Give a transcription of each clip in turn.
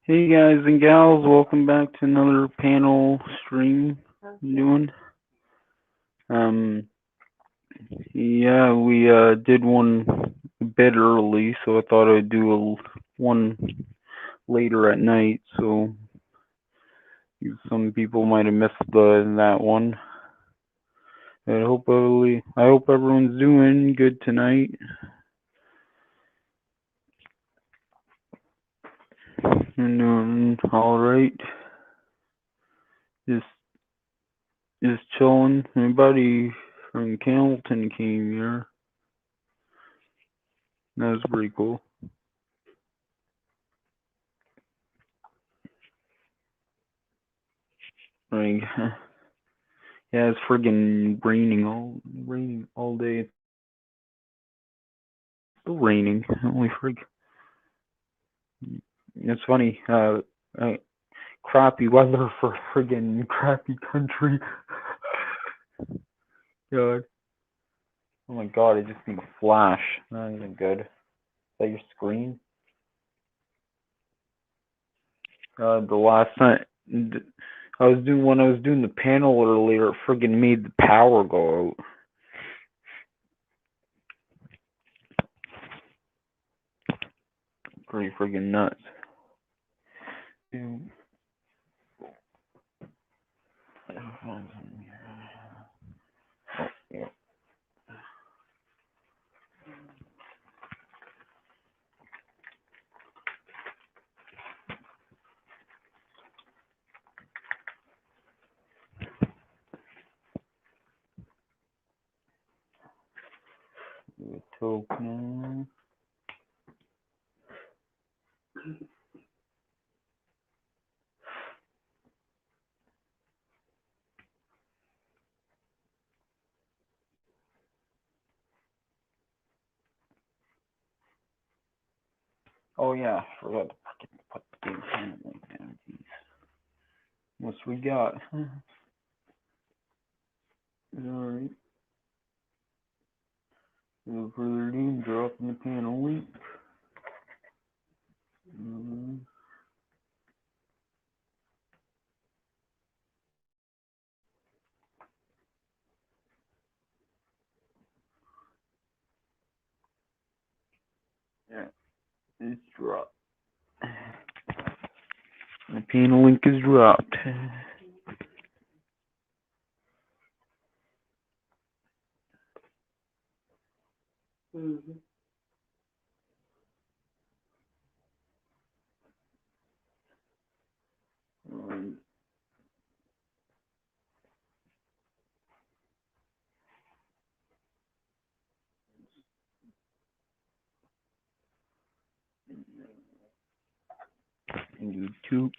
Hey guys and gals, welcome back to another panel stream I'm doing. Um yeah, we did one a bit early, so I thought I'd do one later at night, so some people might have missed that one. I hope everyone's doing good tonight. And all right. Just just chilling. Anybody from Hamilton came here. That was pretty cool. Like yeah, it's friggin' raining all day. It's still raining. Holy frig. It's funny. Crappy weather for friggin' crappy country. God. Oh my god, I just need a flash. Not even good. Is that your screen? The last time when I was doing the panel earlier, it friggin' made the power go out. Pretty friggin' nuts. Dude. Oh, yeah. Token. Oh yeah, forgot to put the game like that. What's we got? Alright. Without further ado, dropping the panel link. Um, yeah, it's dropped. The panel link is dropped. Um, YouTube.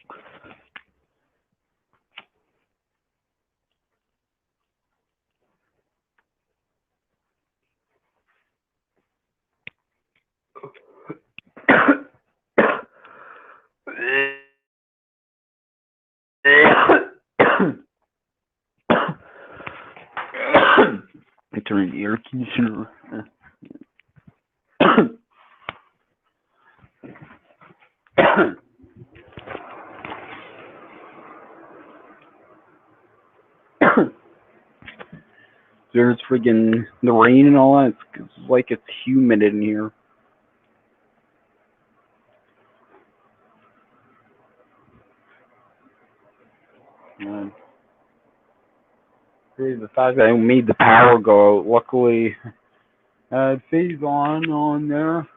I turned the air conditioner. There's friggin' the rain and all that. It's like it's humid in here. Man. The fact that I made the power go out. Luckily, I had phase on there.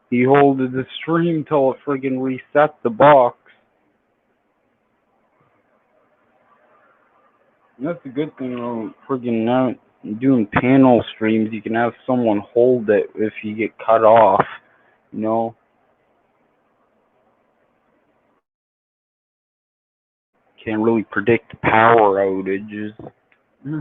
He holded the stream till it friggin' reset the box. And that's a good thing about friggin' now doing panel streams. You can have someone hold it if you get cut off. You know. Can't really predict power outages. I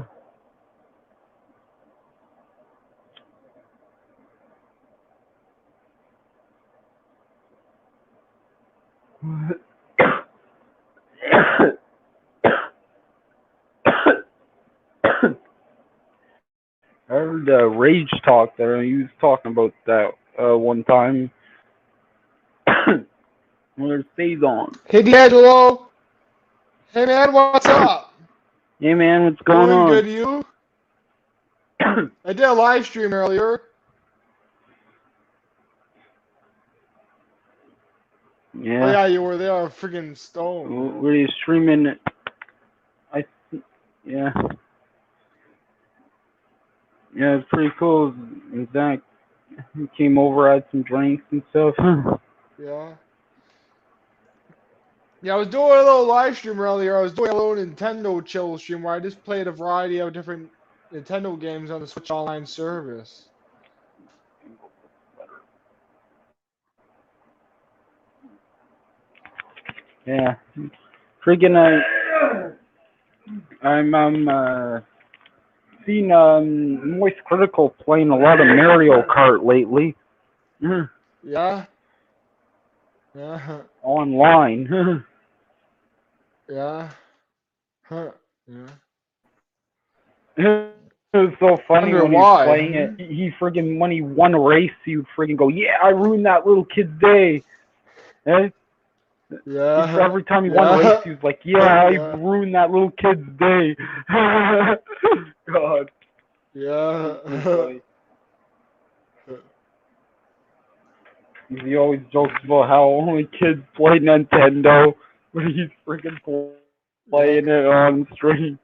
heard Rage talk there. He was talking about that one time. Well, it stays on. Hey, D'Angelo. Hey, man, what's up? Hey, man, what's going Doing on? good, you? I did a live stream earlier. Oh, Yeah. yeah, you were there, freaking stoned, bro. Were you streaming? I, yeah. Yeah, it's pretty cool. Zach came over, had some drinks and stuff. Yeah. Yeah, I was doing a little live stream earlier. I was doing a little Nintendo chill stream where I just played a variety of different Nintendo games on the Switch Online service. Yeah. Freaking, I'm seen Moist Critical playing a lot of Mario Kart lately. Yeah? Yeah. Online. Yeah. Huh. Yeah. It was so funny Wonder when he was why. playing it. He friggin' when he won a race, he would friggin' go, "Yeah, I ruined that little kid's day." Eh? Yeah. Every time he won a race, Yeah. he was like, "Yeah, I Yeah. ruined that little kid's day." God, so Yeah. funny. He always jokes about how only kids play Nintendo, but he's friggin' Yeah. playing it on stream.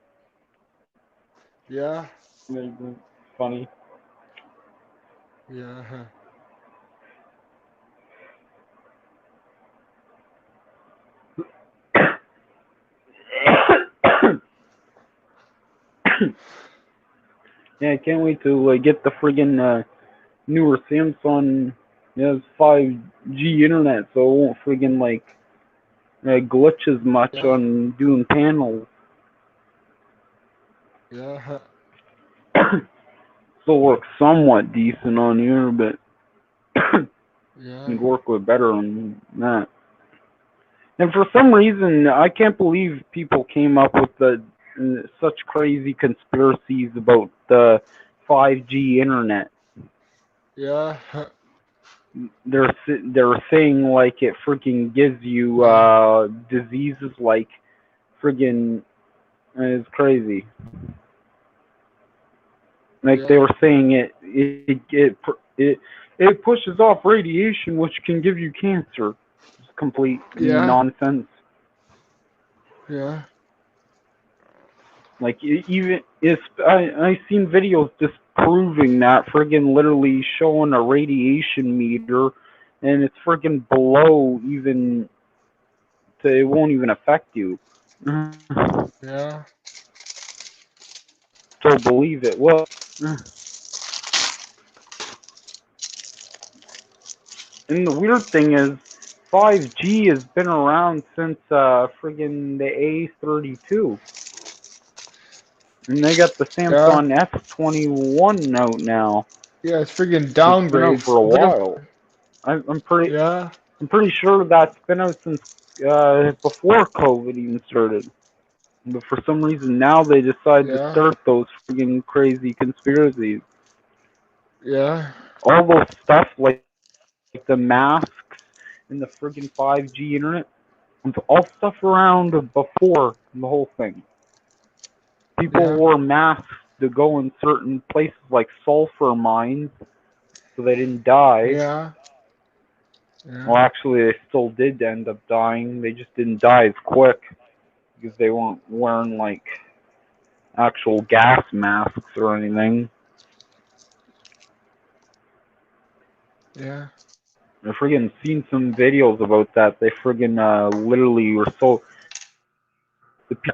Yeah. It's funny. Yeah. Yeah, I can't wait to get the friggin' newer Samsung. Yeah, it's 5G internet, so it won't friggin' glitch as much Yeah. on doing panels. Yeah. Still works somewhat decent on here, but Yeah. can work with better on that. And for some reason, I can't believe people came up with such crazy conspiracies about the 5G internet. Yeah. They're saying like it freaking gives you Yeah. diseases like friggin' it's crazy. Like they Yeah. were saying it pushes off radiation which can give you cancer. It's complete Yeah. nonsense. Yeah. Like even it's I seen videos disproving that friggin' literally showing a radiation meter and it's friggin' below even it won't even affect you. Yeah. Still believe it will. And the weird thing is 5G has been around since friggin' the A32. And they got the Yeah. Samsung S21 out now. Yeah. It's freaking It's been out downgrades. for a It's like a. while. I'm Yeah. pretty sure that's been out since before COVID even started. But for some reason now they decide to Yeah. start those friggin' crazy conspiracies. Yeah. All those stuff like the masks and the friggin' 5G internet, it's all stuff around before the whole thing. People Yeah. wore masks to go in certain places like sulfur mines so they didn't die. Yeah. Well, Yeah. actually, they still did end up dying. They just didn't die as quick because they weren't wearing like actual gas masks or anything. Yeah. I've friggin' seen some videos about that. They friggin' literally were so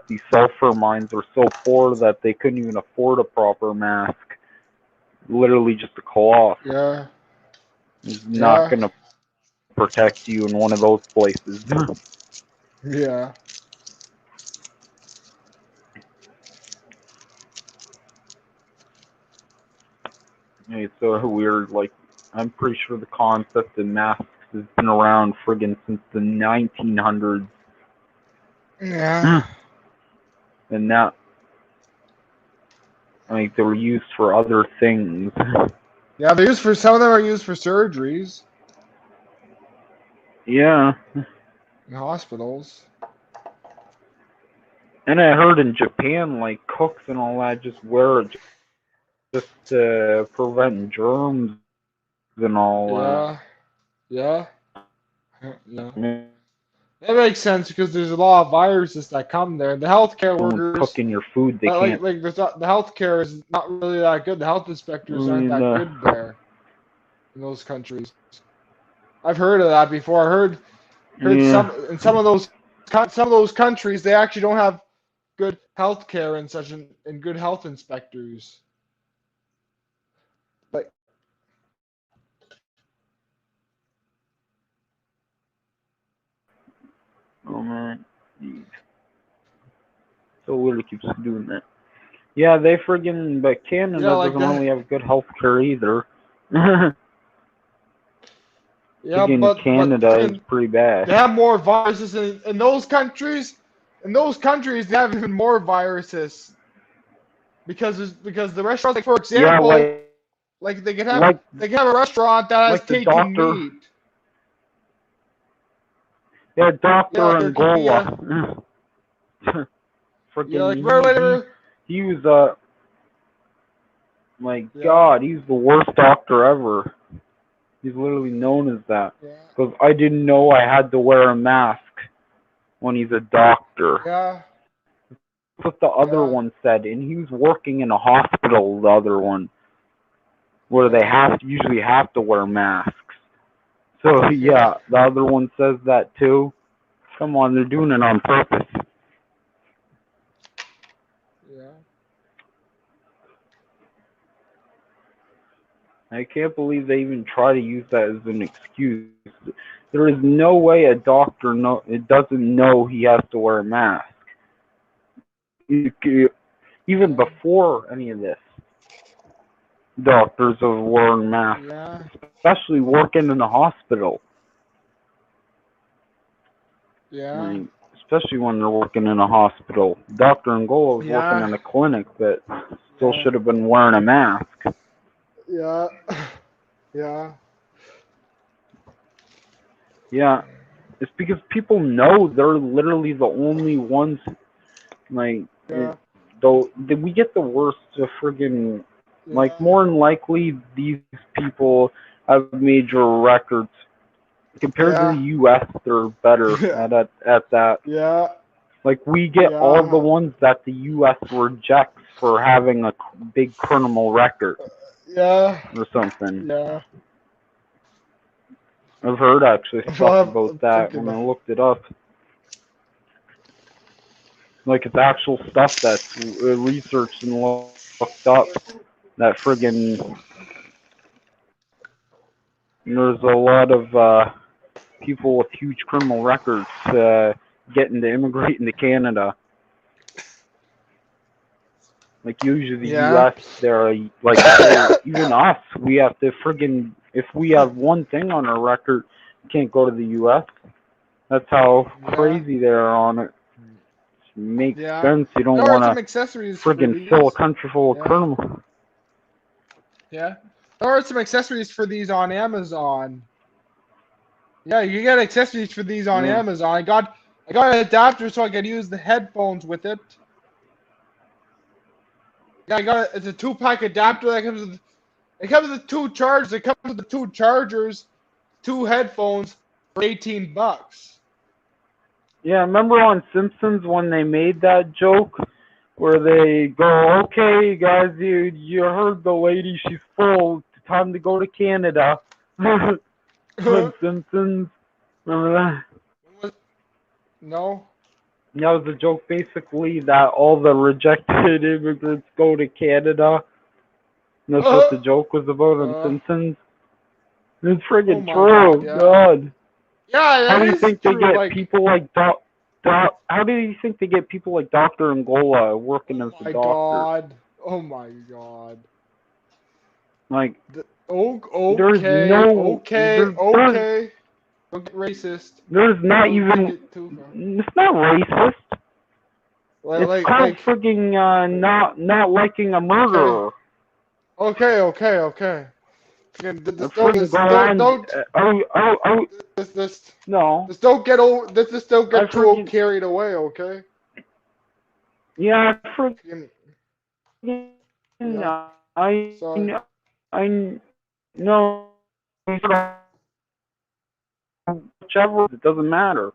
these sulfur mines were so poor that they couldn't even afford a proper mask. Literally just a cloth. Yeah. It's not Yeah. gonna protect you in one of those places. Yeah. It's so weird. Like, I'm pretty sure the concept of masks has been around friggin' since the 1900s. Yeah. And now, like, they were used for other things. Yeah. They're used for some of them are used for surgeries. Yeah. in hospitals. And I heard in Japan, like cooks and all that just wear it just to prevent germs and all that. Yeah, yeah, yeah. I mean, That makes sense because there's a lot of viruses that come there. The healthcare someone's workers, cooking your food, they can't. there's not, the healthcare is not really that good. The health I inspectors aren't mean, that good there in those countries. I've heard of that before. Heard yeah. some of those countries they actually don't have good healthcare and such and good health inspectors. Like Oh man, jeez. So weird it keeps doing that. Yeah, they friggin' but yeah, Canada like doesn't that. really have good health care either. Yeah, Friggin' but Canada is freaking pretty bad. they have more viruses in those countries. In those countries, they have even more viruses because the restaurants, like for Yeah, example, like like they can have a restaurant that has like the taking doctor. meat. Yeah, Yeah, Doctor like they're keeping Angola. yeah, Friggin' like where later. he was my Yeah, God, he's the worst doctor ever. He's literally known as that. yeah, Because I didn't know I had to wear a mask when he's a doctor. yeah, That's what the other yeah, one said, and he was working in a hospital. The other one, where they yeah, have usually have to wear masks. So yeah, yeah, the other one says that too. Come on, they're doing it on purpose. yeah, I can't believe they even try to use that as an excuse. There is no way a doctor it doesn't know he has to wear a mask. Even yeah, before any of this, doctors have worn masks, yeah, especially working in a hospital. I yeah, mean, especially when they're working in a hospital. Dr. Angola was working yeah, in a clinic that still yeah, should have been wearing a mask. yeah, yeah, Yeah, it's because people know they're literally the only ones. Like, yeah, though we get the worst of friggin' like yeah, more than likely these people have major records compared to the yeah, U.S. They're better yeah, at that. yeah, Like we get all the yeah, ones that the U.S. rejects for having a big criminal record yeah, or something. yeah. I've heard actually stuff Well, about I'm that when thinking I looked it up. Like it's actual stuff that's researched and looked up. That friggin' there's a lot of people with huge criminal records getting to immigrate into Canada. Like usually the yeah, U.S. they're like even us. We have to friggin' if we have one thing on our record, we can't go to the U.S. That's how yeah, crazy they are on it. Makes yeah. sense. You There don't are want some to accessories for friggin' fill a these. country full of Yeah, criminals. yeah. There are some accessories for these on Amazon. Yeah, you can get accessories for these on Yeah. Amazon. I got an adapter so I could use the headphones with it. Yeah, it's a 2-pack adapter that comes with it comes with two chargers. It comes with the two chargers, two headphones for $18. Yeah, remember on Simpsons when they made that joke where they go, "Okay, guys, you heard the lady, she's full. Time to go to Canada." On Simpsons, remember that? No. That was a joke basically that all the rejected immigrants go to Canada. And that's what Uh, the joke was about on uh, Simpsons. It's oh friggin' my God, true. yeah. God. Yeah, How that do you is think they true. get Like, people like how do you think they get people like Dr. Angola working oh as the my doctor? God. Oh my God. Like, there's Okay, no, okay, okay. Don't get racist. there's not Don't take even, it too far. it's not racist. It's called Like, frigging, not liking a okay, murderer. okay, okay, okay. This freaking go on. don't No. this don't get over. This don't I get too freaking, carried away, okay? yeah, I freaking, Freaking- Yeah. I, Sorry. no, whichever, it doesn't matter.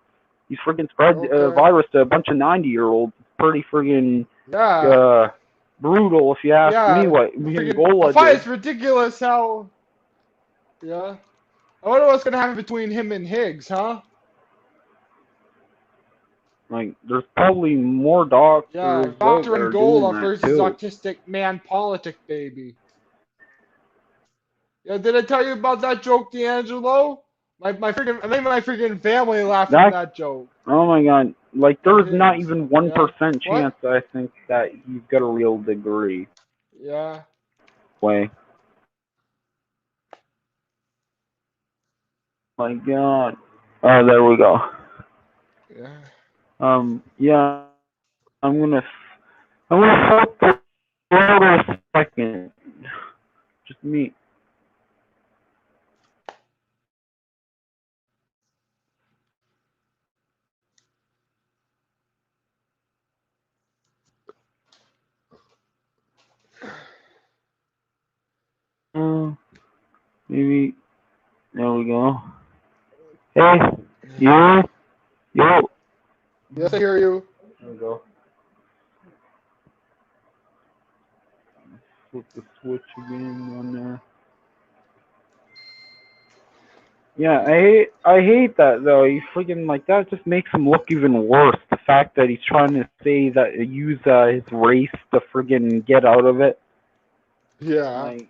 He's freaking spread Okay. virus to a bunch of 90-year-olds. It's pretty freaking Yeah. brutal, if you ask me. Yeah. What Freaking. I Angola find did. it's ridiculous how. Yeah. I wonder what's gonna happen between him and Higgs, huh? Like, there's probably more Yeah. doctors out Doctor there doing Angola that versus too. autistic man politic baby. Yeah. Did I tell you about that joke, D'Angelo? I made my freaking family laugh at That, that joke. oh my god, like On there's not Higgs. even Yeah. 1% chance What? I think that he's got a real degree. Yeah. Way. My god. Oh, there we go. Yeah. Yeah, I'm gonna flip the road a second. Just me. Maybe, there we go. Hey, you, yo. Yes, I hear you. There we go. Flip the switch again on there. Yeah, I hate that though. He freaking like that just makes him look even worse. The fact that he's trying to say that use his race to friggin' get out of it. Yeah. Like,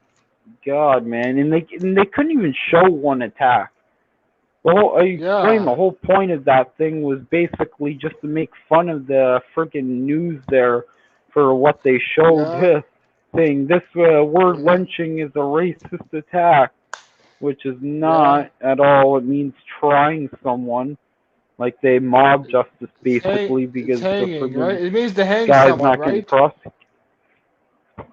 God, man, and they couldn't even show one attack. Well, I explained the Yeah. whole point of that thing was basically just to make fun of the freaking news there for what they showed, Yeah. saying this word Yeah. lynching is a racist attack, which is Yeah. not at all. It means trying someone, like they mob justice basically It's because the hanging, right? friggin' It means to hang guy's someone, not getting right? prosecuted.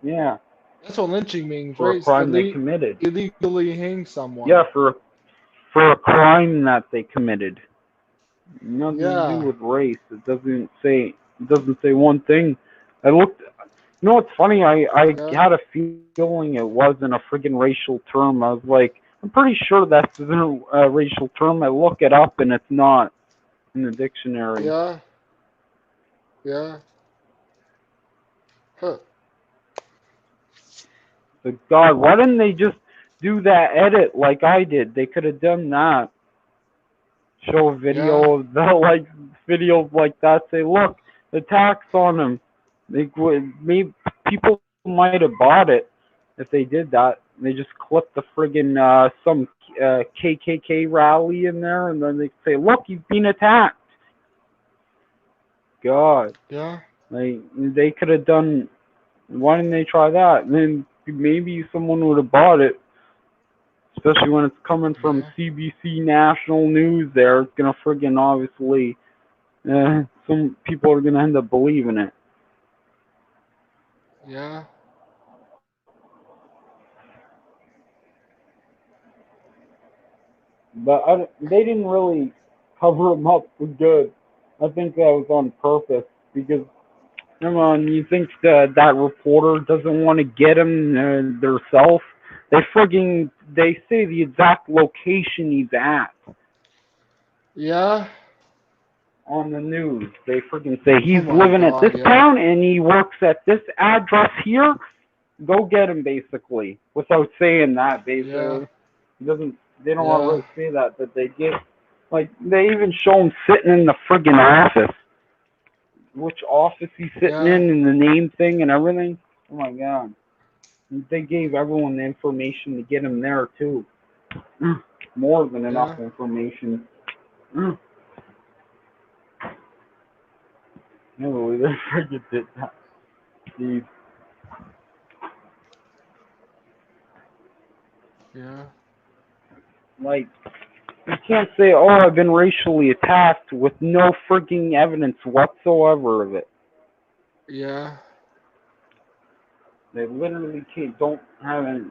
Yeah, That's what lynching means, for a right? It's crime they committed. illegally hang Yeah, someone. for a crime that they committed. Nothing to do Yeah. with race. It doesn't say one thing. I looked. You know what's funny? I Yeah. had a feeling it wasn't a friggin' racial term. I was like, I'm pretty sure that's a racial term. I look it up and it's not in the dictionary. Yeah. Yeah. Huh. But God, why didn't they just do that edit like I did? They could have done that. Show a Yeah. video of that, like videos like that. Say, look, the tax on them. Maybe people might have bought it if they did that. They just clipped the friggin' some KKK rally in there, and then they say, look, you've been attacked. God, Yeah. like they could have done. Why didn't they try that? And then maybe someone would have bought it. Especially when it's coming from Yeah. CBC National News there. It's going to friggin' obviously, some people are going to end up believing it. Yeah. But they didn't really cover him up for good. I think that was on purpose because, come on, you think that reporter doesn't want to get him themselves? They say the exact location he's at Yeah. on the news. They freaking say Oh he's my living at this God. Yeah. town and he works at this address here. Go get him, basically, without saying that. Yeah. Basically, he doesn't. They don't want to Yeah. really say that, but they get like they even show him sitting in the friggin' office. Which office he's sitting Yeah. in, and the name thing and everything. Oh my God! They gave everyone the information to get him there too. More than enough Yeah. information. I can't believe they friggin' did that. Jeez. Yeah. Like, you can't say, "Oh, I've been racially attacked" with no freaking evidence whatsoever of it. Yeah. They literally don't have any.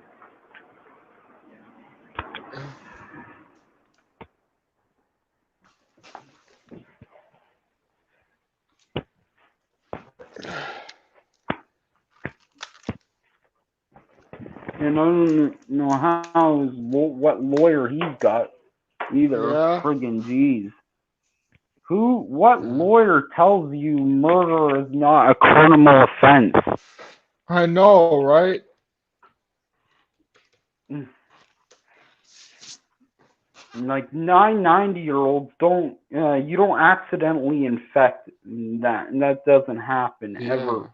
And I don't know what lawyer he's got either. Yeah. Friggin' jeez. What Yeah. lawyer tells you murder is not a criminal offense? I know, right? Like 990-year-olds don't, you don't accidentally infect that. And that doesn't happen Yeah. ever.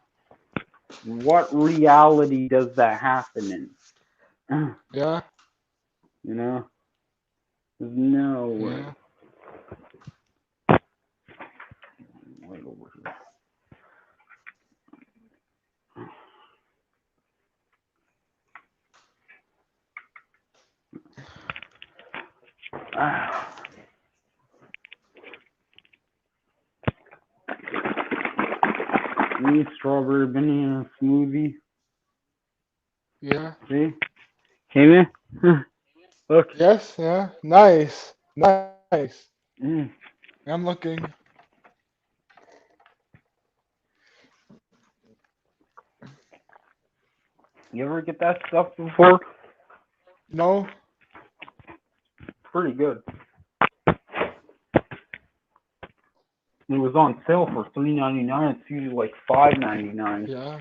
What reality does that happen in? Yeah. You know? There's no way. Yeah. Right over here. Me strawberry banana smoothie. Yeah. See? Came in? Look. Yes. Yeah. Nice. Nice. Mm. I'm looking. You ever get that stuff before? No. Pretty good. It was on sale for $3.99. It's usually like $5.99. Yeah.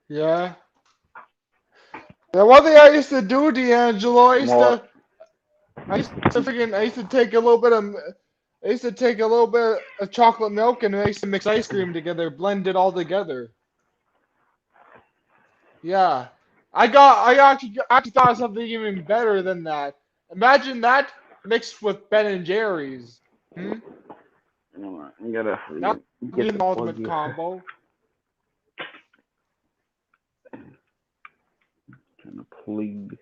Yeah. Yeah. One thing I used to do, D'Angelo, What? I used to take a little bit of, I used to take a little bit of chocolate milk and I used to mix ice cream together, blend it all together. Yeah. I actually thought of something even better than that. Imagine that mixed with Ben and Jerry's. Hmm? I gotta That would be get an the plug ultimate here. combo. Kind of plug.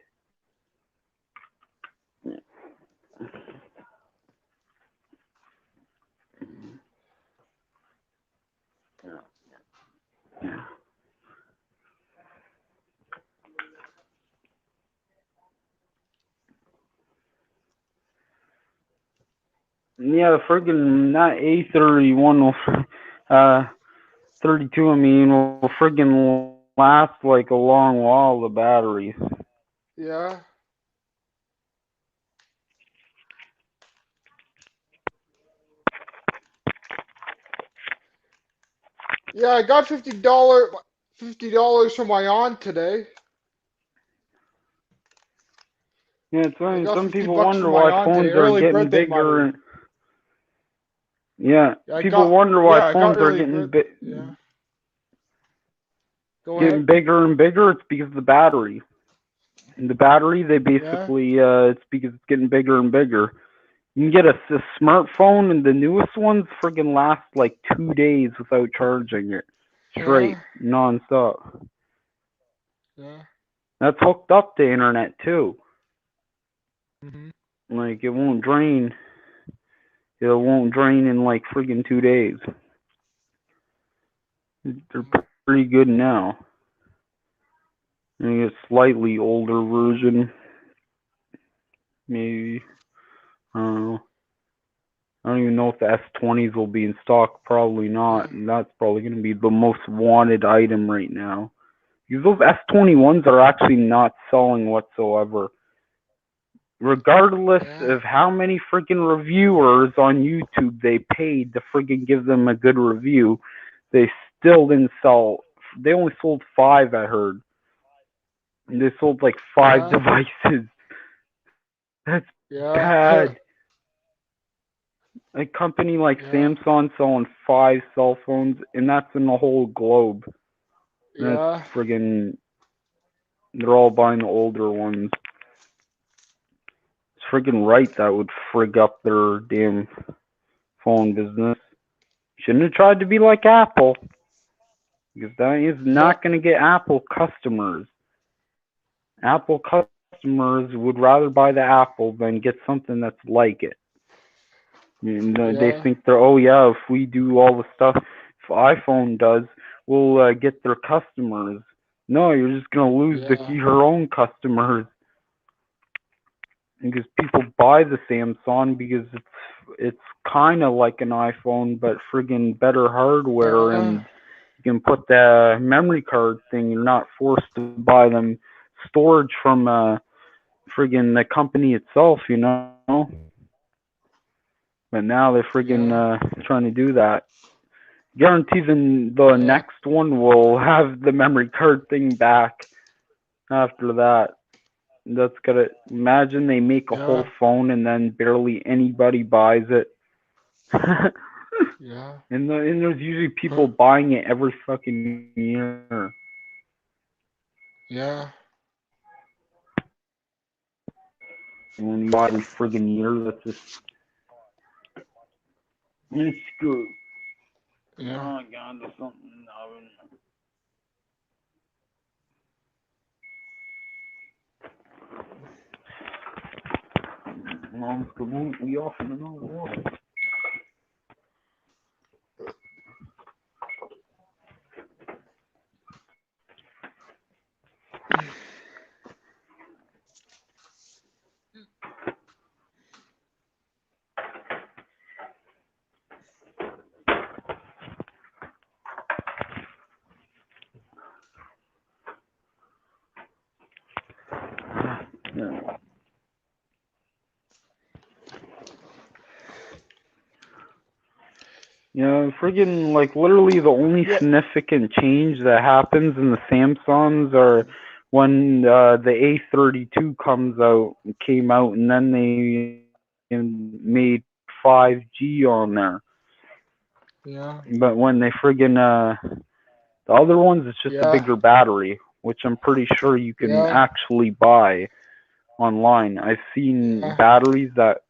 Yeah, friggin' that A31 will, 32, I mean, will friggin' last like a long while, the batteries. Yeah. Yeah, I got $50 from my aunt today. Yeah, it's I funny. got Some 50 people bucks wonder from my why aunt today. phones are Early getting birthday bigger. money. And yeah, Yeah, people wonder why I got phones are early birth. Yeah. Go getting ahead. bigger and bigger. It's because of the battery. And the battery, they Yeah. basically, it's because it's getting bigger and bigger. You can get a smartphone, and the newest ones friggin' last like 2 days without charging it straight, Yeah. nonstop. Yeah. That's hooked up to internet too. Mhm. Like it won't drain. It won't drain in like friggin' 2 days. They're pretty good now. I think a slightly older version, maybe. I don't know. I don't even know if the S20s will be in stock. Probably not. Yeah. And that's probably going to be the most wanted item right now. Because those S21s are actually not selling whatsoever. Regardless Yeah. of how many freaking reviewers on YouTube they paid to freaking give them a good review, they still didn't sell. They only sold five, I heard. And they sold like five Yeah. devices. That's Yeah. bad. A company like Yeah. Samsung selling five cell phones, and that's in the whole globe. That's Yeah. friggin'. They're all buying the older ones. It's friggin' right that would frig up their damn phone business. Shouldn't have tried to be like Apple, because that is Yeah. not going to get Apple customers. Apple customers would rather buy the Apple than get something that's like it. And they Yeah. think they're, oh yeah, if we do all the stuff if iPhone does, we'll get their customers. No, you're just gonna lose Yeah. your own customers. because people buy the Samsung because it's kind of like an iPhone, but friggin' better hardware, Yeah. and you can put the memory card thing. You're not forced to buy them storage from friggin' the company itself, you know. But now they're friggin' Yeah. trying to do that. Guarantee the Yeah. next one will have the memory card thing back after that. That's gotta imagine they make a whole Yeah. phone and then barely anybody buys it. Yeah. And there's usually people buying it every fucking year. Yeah. And when you buy every friggin' year, that's just it's screwed. Yeah. Oh god, there's something in the oven. Mom's completely off in another world. Yeah. You know, friggin' like literally the only Yeah. significant change that happens in the Samsungs are when the A32 came out, and then they made 5G on there. Yeah. But when they friggin' the other ones, it's just a Yeah. bigger battery, which I'm pretty sure you can Yeah. actually buy online. I've seen Yeah. batteries that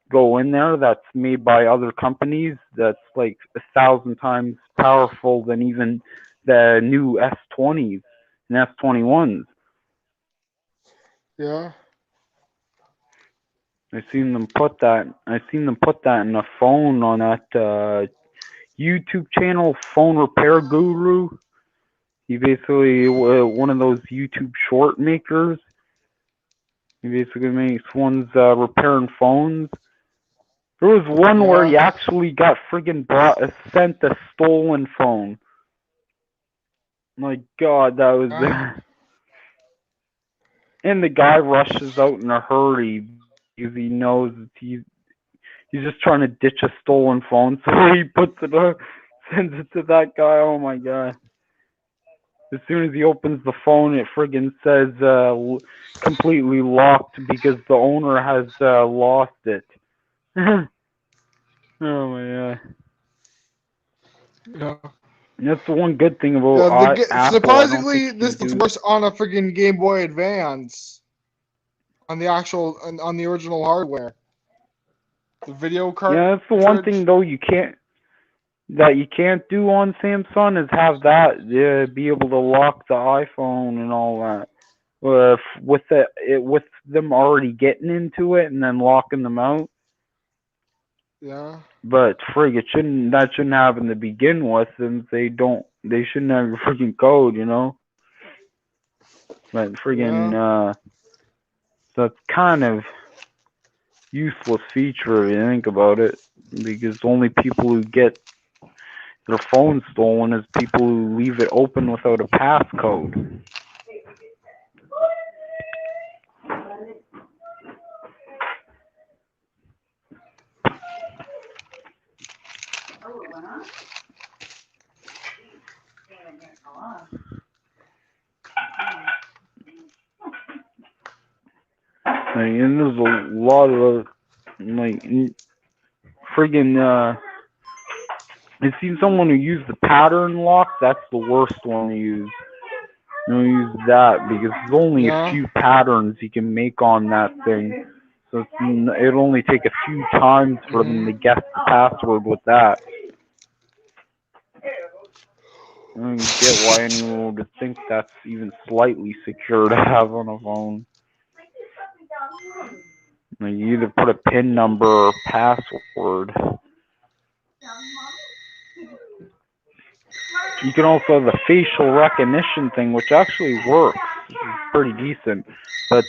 go in there that's made by other companies that's like 1,000 times powerful than even the new S20s and S21s. Yeah. I seen them put that in a phone on that YouTube channel, Phone Repair Guru. He basically one of those YouTube short makers. He basically makes ones repairing phones. There was one where Yeah. he actually got friggin' sent a stolen phone. My God, that was. Yeah. And the guy rushes out in a hurry because he knows that he's just trying to ditch a stolen phone, so he puts it sends it to that guy. Oh my God! As soon as he opens the phone, it friggin' says completely locked because the owner has lost it. Oh my God! Yeah. That's the one good thing about Apple. I don't think Surprisingly, you can this do. works on a freaking Game Boy Advance on the actual on the original hardware. The video Yeah, that's the one cartridge. thing though you can't do on Samsung is have that be able to lock the iPhone and all that. With them already getting into it and then locking them out. Yeah. But frig, that shouldn't happen to begin with, since they shouldn't have your freaking code, you know. But friggin' Yeah. that's kind of useless feature if you think about it, because only people who get their phone stolen is people who leave it open without a passcode. And there's a lot of like friggin' I've seen someone who used the pattern lock. That's the worst one to use. Don't use that because there's only a Yeah. few patterns you can make on that thing. So it'll only take a few times for them to Mhm. guess the password with that. I don't get why anyone would think that's even slightly secure to have on a phone. Like, you either put a PIN number or password. You can also have the facial recognition thing, which actually works, which is pretty decent. But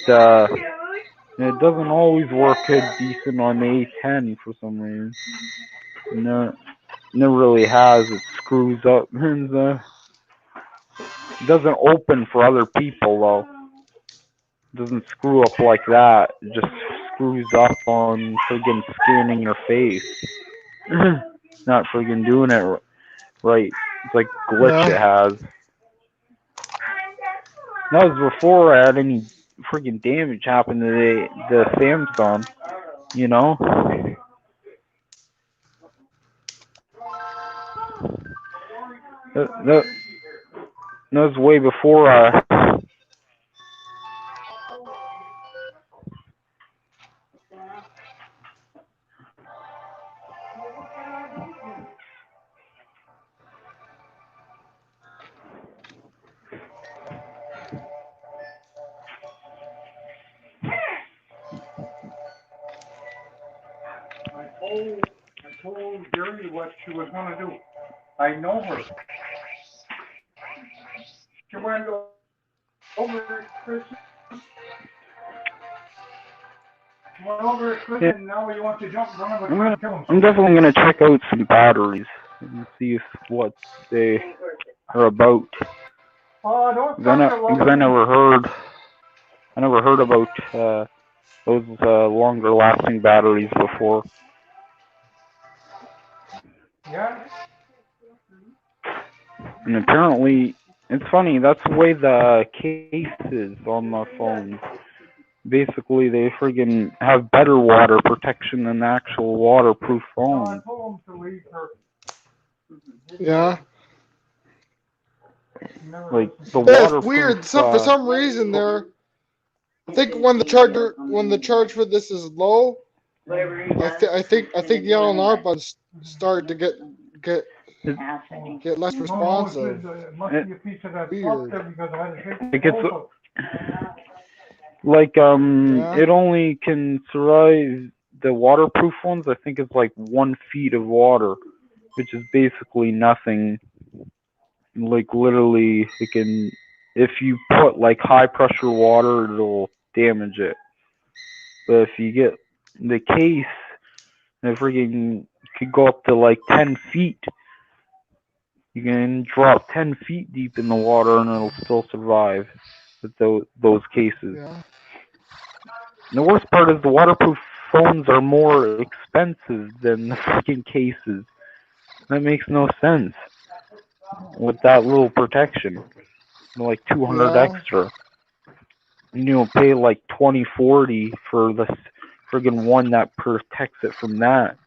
And it doesn't always work decent on the A10 for some reason. No, never really has. It screws up and it doesn't open for other people though. It doesn't screw up like that. It just screws up on friggin' scanning your face. Not friggin' doing it right. It's like glitch it Yeah. has. That was before I had any friggin' damage happen to the Samsung. You know. That was way before. I told Gary what she was gonna do. I know her. She went over at Christmas. She went over at Christmas, and now you want to jump and run over and kill him. I'm definitely gonna check out some batteries and see if what they are about. Because I never heard about those longer lasting batteries before. Yeah. And apparently, it's funny. That's the way the case is on the phones. Basically, they friggin' have better water protection than the actual waterproof phone. Yeah. Like the Yeah, it's waterproof. weird. For some reason, I think when the charge for this is low, I think the LNR buttons start to get less responsive. Weird. It gets like Yeah. it only can survive the waterproof ones. I think it's like 1 feet of water, which is basically nothing. Like literally, it can. If you put like high pressure water, it'll damage it. But if you get the case, it freaking could go up to like 10 feet. You can drop 10 feet deep in the water and it'll still survive with those cases. Yeah. And the worst part is the waterproof phones are more expensive than the freaking cases. That makes no sense with that little protection. Like 200 Yeah. extra. You'll pay like 20-40 for the friggin' one that protects it from that.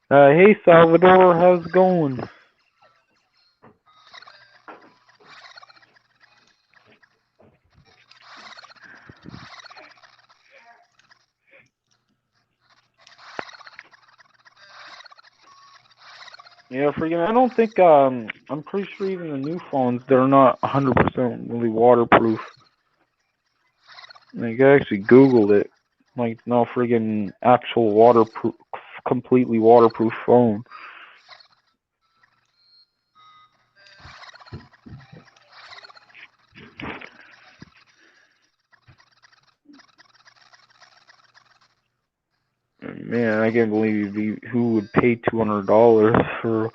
Hey Salvador, how's it going? Yeah, friggin', I don't think I'm pretty sure even the new phones they're not 100% really waterproof. Like I actually Googled it. Like no friggin' actual waterproof, completely waterproof phone. Man, I can't believe who would pay $200 for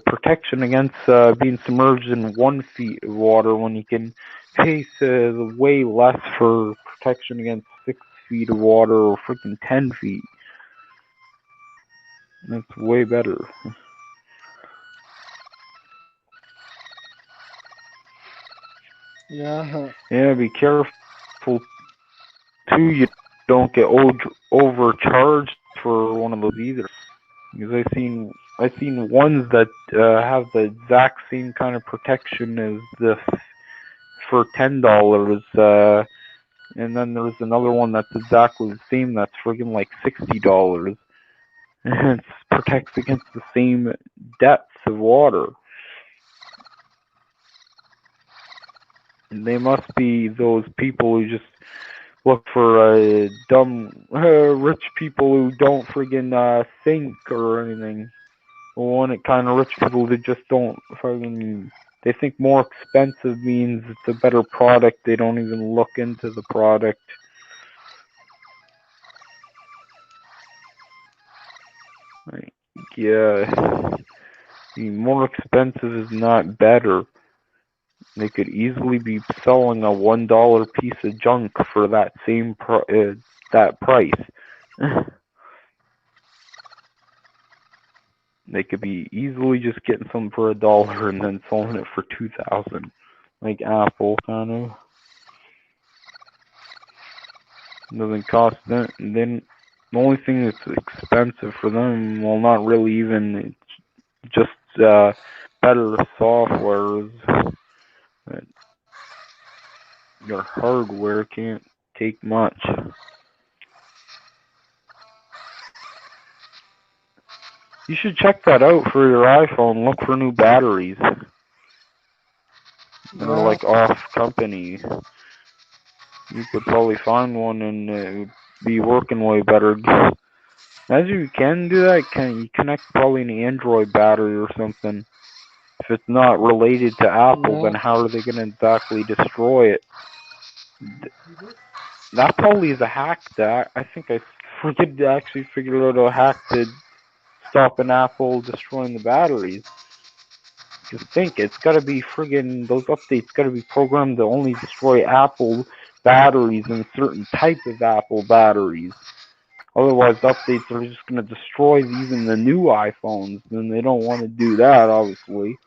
protection against being submerged in 1 feet of water when you can pay way less for protection against 6 feet of water or freaking 10 feet. That's way better. Yeah. Yeah, be careful too. You don't get overcharged for one of those either. Because I've seen ones that have the exact same kind of protection as the for $10. And then there's another one that's exactly the same. That's friggin' like $60. And it protects against the same depths of water. And they must be those people who just look for dumb rich people who don't friggin' think or anything. One kind of rich people that just don't friggin' they think more expensive means it's a better product. They don't even look into the product. more expensive is not better. They could easily be selling a $1 piece of junk for that same that price. They could be easily just getting some for $1 and then selling it for 2,000, like Apple kind of. Doesn't cost them. Then the only thing that's expensive for them, well, not really even, just better software. Your hardware can't take much. You should check that out for your iPhone. Look for new batteries that are like off company. You could probably find one and it would be working way better. Imagine you can do that. You connect probably an Android battery or something. If it's not related to Apple, then how are they going to exactly destroy it? That probably is a hack. That I think I actually figured out a hack to stop an Apple destroying the batteries. Just think, it's got to be friggin' those updates got to be programmed to only destroy Apple batteries and certain type of Apple batteries. Otherwise, updates are just going to destroy even the new iPhones, and they don't want to do that, obviously.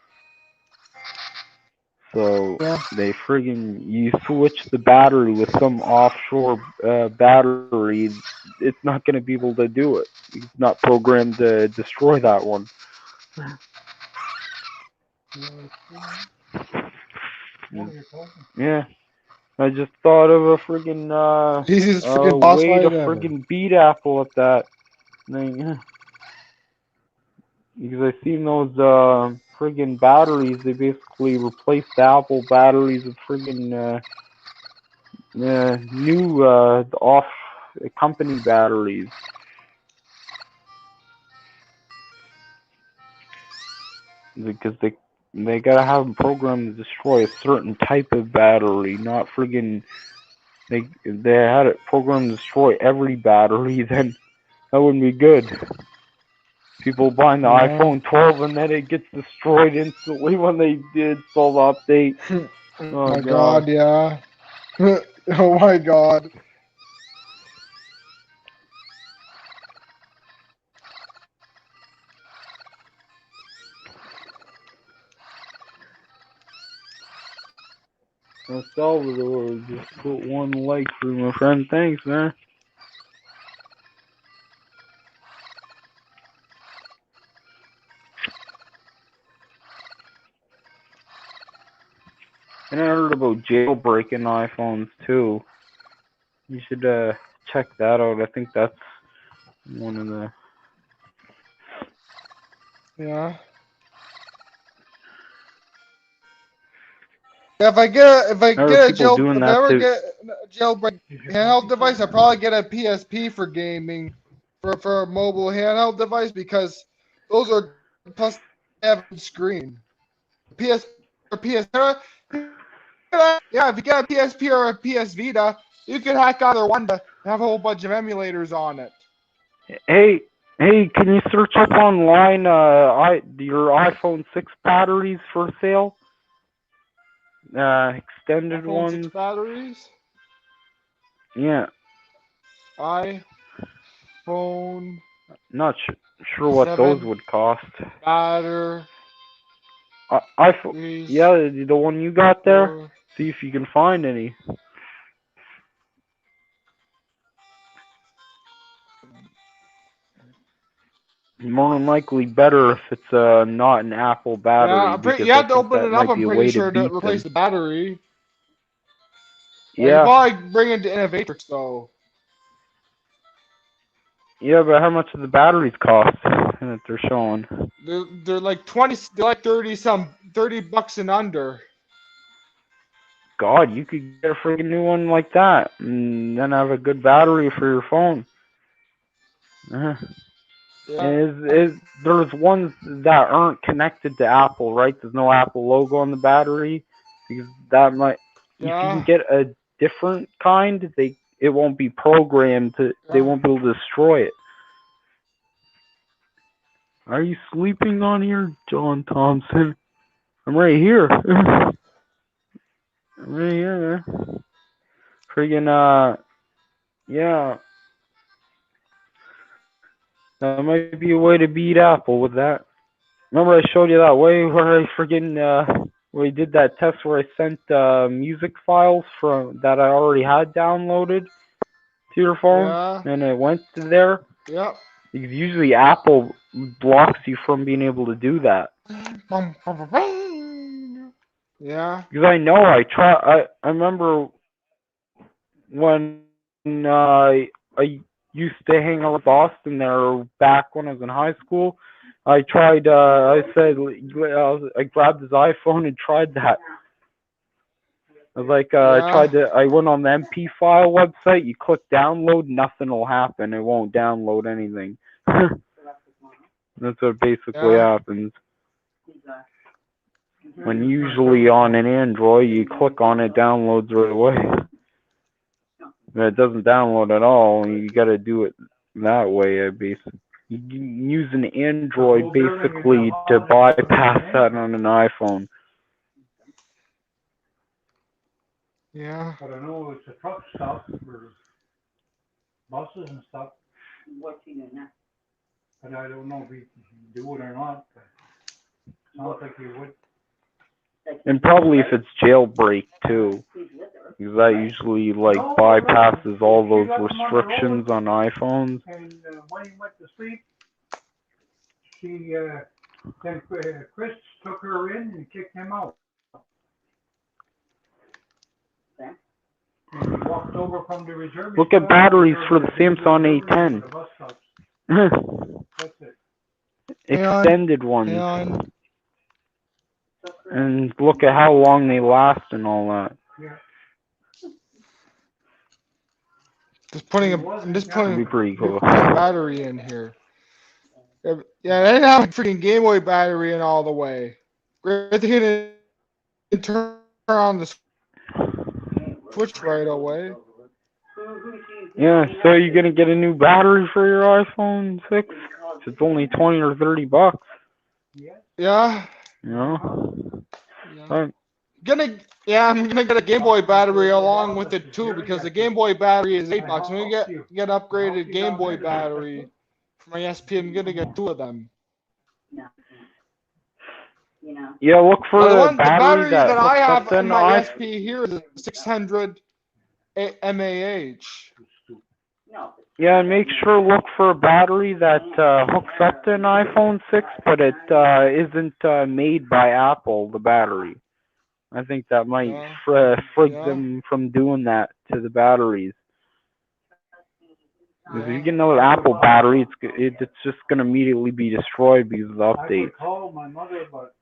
So they you switch the battery with some offshore battery, it's not going to be able to do it. It's not programmed to destroy that one. Yeah. I just thought of a friggin' way to friggin' beat Apple at that thing. Because I've seen those friggin' batteries, they basically replaced the Apple batteries with friggin' new off company batteries. Because they gotta have them programmed to destroy a certain type of battery, not friggin' they had it programmed to destroy every battery, then that wouldn't be good. People buying the iPhone 12 and then it gets destroyed instantly when they did install the update. Oh my god, yeah. Oh my god. El Salvador just put one like for my friend. Thanks, man. And I heard about jailbreaking iPhones too. You should check that out. I think that's one of the. Yeah. If I ever get a jailbreak handheld device, I probably get a PSP for gaming, for a mobile handheld device, because those are plus have a screen. PS or PS yeah, if you get a PSP or a PS Vita, you can hack either one to have a whole bunch of emulators on it. Hey, can you search up online your iPhone 6 batteries for sale? Extended iPhone ones. 6 batteries. Yeah. iPhone. Not sure what those would cost. Battery. iPhone. Yeah, the one you got there. See if you can find any. More than likely better if it's not an Apple battery. Yeah, you have to open it up, I'm pretty sure, to replace the battery. Yeah. You probably bring it to Innovatrix, though. Yeah, but how much do the batteries cost that they're showing? They're like 20, they're like 30 bucks and under. God, you could get a freaking new one like that and then have a good battery for your phone. Yeah. There's ones that aren't connected to Apple, right? There's no Apple logo on the battery, because that might. If you can get a different kind, it won't be programmed to. They won't be able to destroy it. Are you sleeping on here, John Thompson? I'm right here. I'm right here, man. Friggin', yeah, that might be a way to beat Apple with that. Remember I showed you that way where I friggin', where I did that test where I sent, music files from, that I already had downloaded to your phone, Yeah. and it went to there? Yep. Because usually Apple blocks you from being able to do that. Yeah. Because I know I remember when I used to hang around with Austin there back when I was in high school. I tried. I said I grabbed his iPhone and tried that. I was like, I Yeah. tried to. I went on the MP file website. You click download, nothing will happen. It won't download anything. That's what basically Yeah. happens. When usually on an Android, you click on it, downloads right away. If it doesn't download at all, you got to do it that way. Basically, you can use an Android basically to bypass that on an iPhone. Yeah. But I know it's a truck stop for buses and stuff, but I don't know if you do it or not. But it sounds like you would. And probably if it's jailbreak too, because that usually like bypasses all those restrictions on iPhones. And when he went to sleep, she then Chris took her in and kicked him out. And he walked over from the reserve. Look at batteries for the Samsung A10. That's it. Extended Hang ones. on. And look at how long they last and all that. Yeah. I'm just putting It'd be pretty cool. a battery in here. Yeah, they didn't have a freaking Game Boy battery in all the way. Great to hit and turn on the switch right away. Yeah, so you're gonna get a new battery for your iPhone 6? It's only 20 or 30 bucks. Yeah. You know? Yeah. I'm gonna get a Game Boy battery along with it too, because the Game Boy battery is $8. I'm gonna get upgraded Game Boy battery for my SP. I'm gonna get two of them. Yeah, look for Now, the battery that that I hooks have up to in an my iPhone. SP here is a 600 mAh. Yeah, and make sure look for a battery that hooks up to an iPhone 6, but it isn't made by Apple, the battery. I think that might frig Yeah. them from doing that to the batteries. Because if you Yeah. get another Apple battery, it's just going to immediately be destroyed because of the I updates. could call my mother, but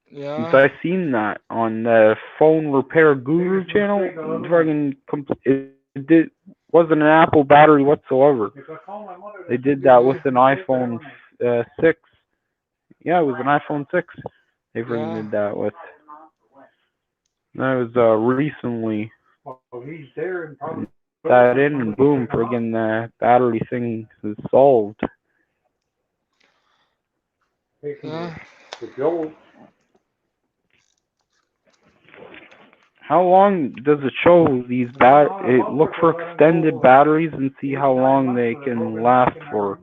Because Yeah. I seen that on the Phone Repair Guru channel. It wasn't an Apple battery whatsoever. if I call my mother, They did that with an iPhone 6. Yeah, it was an iPhone 6. They freaking Yeah. did that with. That was recently. well, he's there and probably That in and boom, friggin' the battery thing is solved. taking Yeah. the Joe. How long does it show these look for extended batteries and see how long they can last for.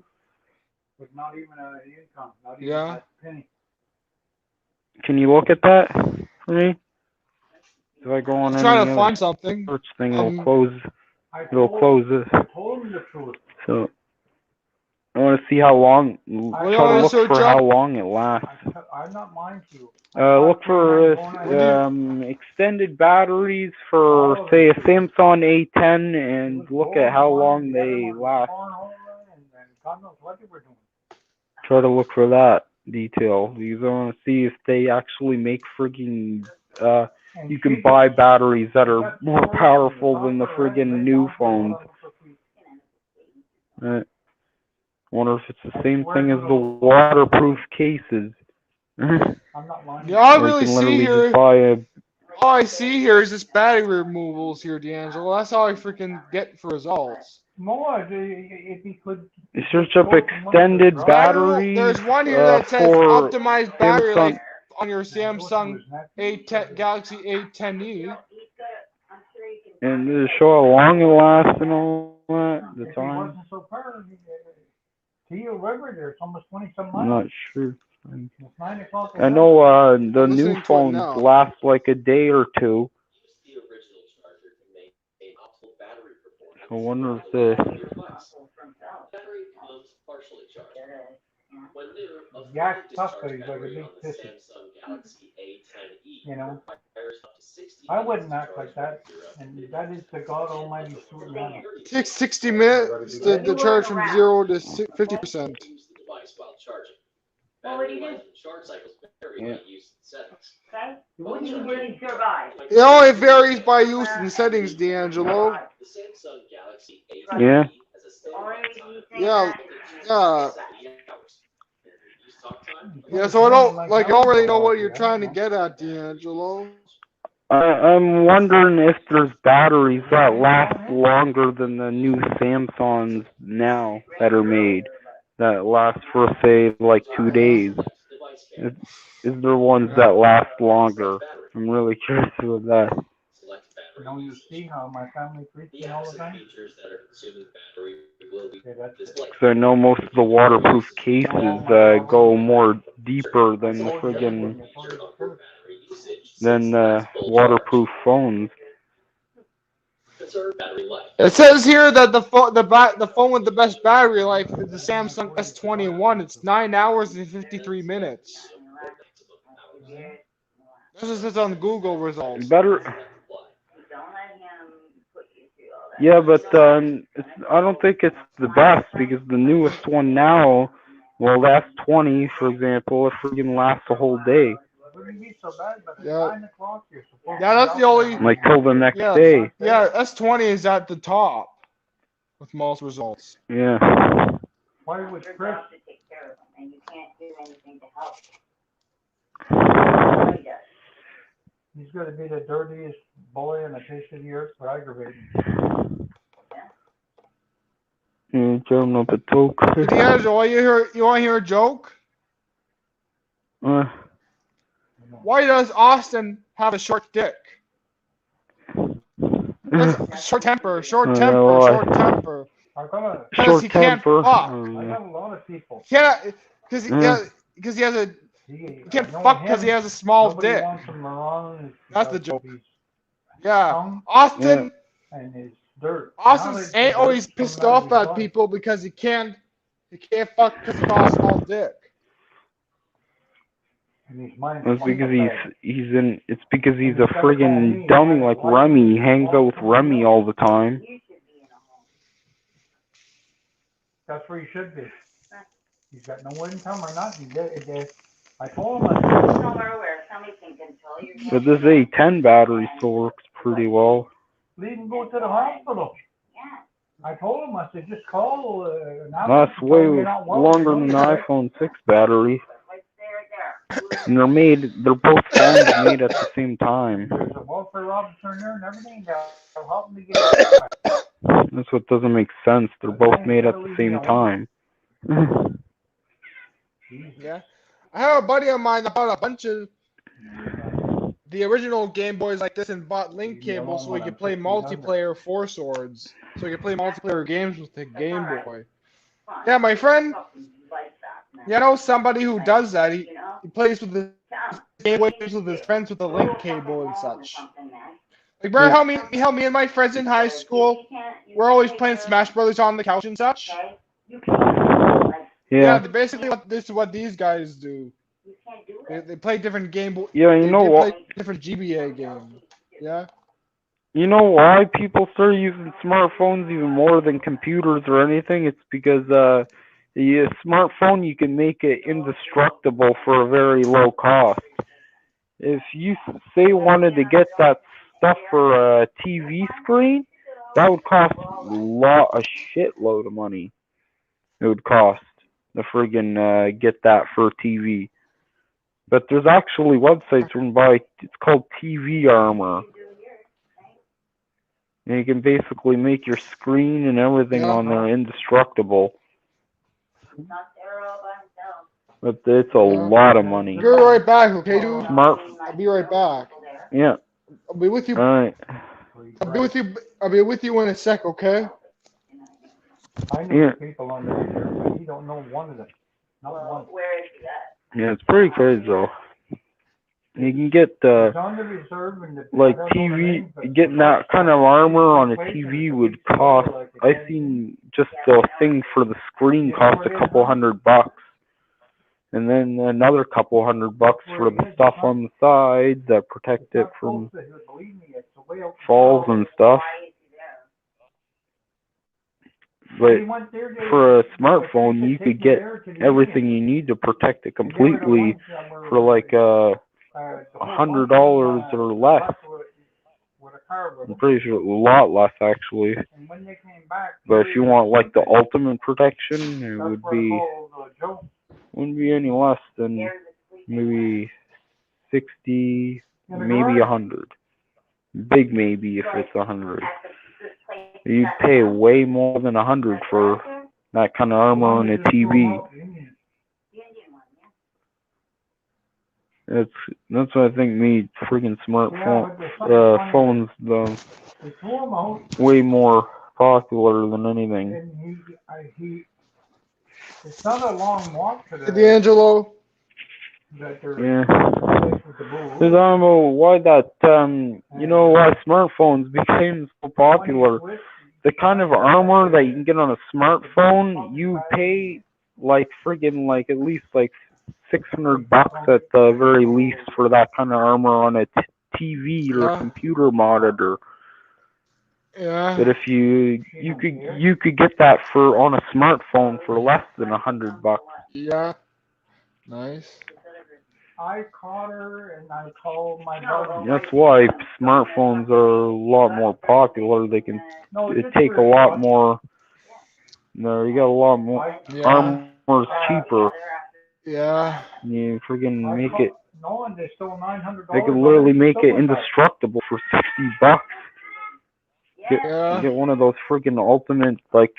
With not even an income, not even Yeah. a penny. Can you look at that for me? If I go on I'm trying any to other find something. search thing, it'll close. It'll close it. Told him the truth. So I want to see how long. What do you Try to want to look search for how up? long it lasts. I'm not lying to you. Look for extended batteries for say a Samsung A10 and look at how long they last. God knows what they were doing. Try to look for that detail because I want to see if they actually make friggin' you can buy batteries that are more powerful than the friggin' new phones. Wonder if it's the same thing as the waterproof cases. I'm not lying. Yeah, I Or you really can see literally here. just buy a. All I see here is this battery removals here, D'Angelo. That's all I freaking get for results. No, if he could. You search up extended battery There's one here that says for optimized battery life Samsung. on your Samsung A10 Galaxy A10e. And does it show how long it lasts and all that? The If he time? wasn't so far, Teal River, there's almost 20-some I'm miles. not sure. It's 9 o'clock. I know the I'm new listening to it phones now. last like a day or two. I wonder if the Yak tough, but he's like a big sissy. You know, I wouldn't act like that, and that is the God Almighty's true honor. It takes 60 minutes to charge from 0 to 50%. Well, what do you do? yeah. Okay? Wouldn't you really survive? It only varies by use and settings, D'Angelo. Yeah. Only reason you think Yeah, that yeah. Yeah, so I don't really know what you're Yeah. trying to get at, D'Angelo. I'm wondering if there's batteries that last longer than the new Samsungs now that are made, that last for say like 2 days. Is there ones that last longer? I'm really curious about that. You know, you see how my family treats me all the time? Okay, that's it. 'Cause I know most of the waterproof cases go more deeper than the friggin' than waterproof phones. It says here that the phone with the best battery life is the Samsung S21. It's 9 hours and 53 minutes. This is just on Google results. Better. don't let him put you through all that. Yeah, but I don't think it's the best because the newest one now, well, the S20, for example, it friggin' lasts a whole day, Wouldn't be so bad, but at Yeah. 9 o'clock, you're supposed Yeah, to that's be the out only- there. like till the next Yeah. day. Yeah, S20 is at the top with most results. Yeah. Why would Your Chris? job to take care of him, and you can't do anything to help. Nobody does. He's going to be the dirtiest boy on the face of the earth for aggravating. Yeah, turn up a talk. D'Angelo, you want to hear a joke? Why does Austin have a short dick? That's short temper. I got a, Because Short he can't temper. fuck. I got a lot of people. Yeah, because he has a He can't knowing fuck because he him, has a small nobody dick. wants him around. That's the because joke. he's Yeah, tongue Austin. and his dirt. Austin Now that ain't the always dirt's pissed coming out of off his at body. people because he can't fuck because he got a small dick. And his mind's It's full because of bad. it's because he's a friggin' dummy like Remy. He hangs out with Remy all the time. You should be in a home. That's where he should be. He's got no income or nothing. I told him, I said, Somewhere where somebody can control your But this A10 battery still works pretty well. leave him go to the hospital. Yeah. I told him, I said, just call now. Lasts way longer than the iPhone 6 battery. Right there. And they're both phones made at the same time. There's a welfare officer in there and everything. They'll help me get it. That's what doesn't make sense. They're both made at the same time. Yeah, I have a buddy of mine that bought a bunch of the original Game Boys like this and bought link cables so he could play multiplayer Four Swords. So he could play multiplayer games with the Game Boy. Yeah, my friend. You know somebody who does that. He plays with the Game Boy games with his friends with the link cable and such. Like, remember how me and my friends in high school we're always playing Smash Brothers on the couch and such? Yeah. Basically, this is what these guys do. They play different Game Boy. Yeah, you know what? Play different GBA games. Yeah. You know why people start using smartphones even more than computers or anything? It's because the smartphone, you can make it indestructible for a very low cost. If you say wanted to get that stuff for a TV screen, that would cost a shitload of money. It would cost the friggin' get that for TV. But there's actually websites where you can buy, it's called TV Armor. And you can basically make your screen and everything on there indestructible. Not there all by himself. But it's a lot of money. Be right back, okay, dude? Smart. I'll be right back. Yeah. I'll be with you. Alright. I'll be with you. I'll be with you in a sec, okay? I know the people on there, but you don't know one of them. Not one. Where is he at? Yeah, it's pretty crazy though. You can get It's on the reserve and like I don't know the TV, name, but getting that kind of armor on a TV would cost. I seen just the thing for the screen cost a couple $100, and then another couple $100 for the stuff on the sides that protect it from falls and stuff. But for a smartphone, you could get everything you need to protect it completely for like $100 or less. I'm pretty sure a lot less actually. But if you want like the ultimate protection, it wouldn't be any less than maybe 60, maybe 100. Big maybe if it's 100. You'd pay way more than 100 for that kind of armor on a TV. That's what I think made freaking phones way more popular than anything. It's not a long walk to the D'Angelo. that Yeah. Because I don't know why that why smartphones became so popular. The kind of armor that you can get on a smartphone, you pay like friggin' like at least like $600 at the very least for that kind of armor on a TV or computer monitor. Yeah. But if you could get that for on a smartphone for less than $100. Yeah. Nice. I caught her and I called my buddy. That's why smartphones are a lot more popular. They can take a lot more. No, you got a lot more. Armor's cheaper. Yeah. You friggin' make it. They stole $900. They could literally make it indestructible for $60. Get one of those friggin' ultimate like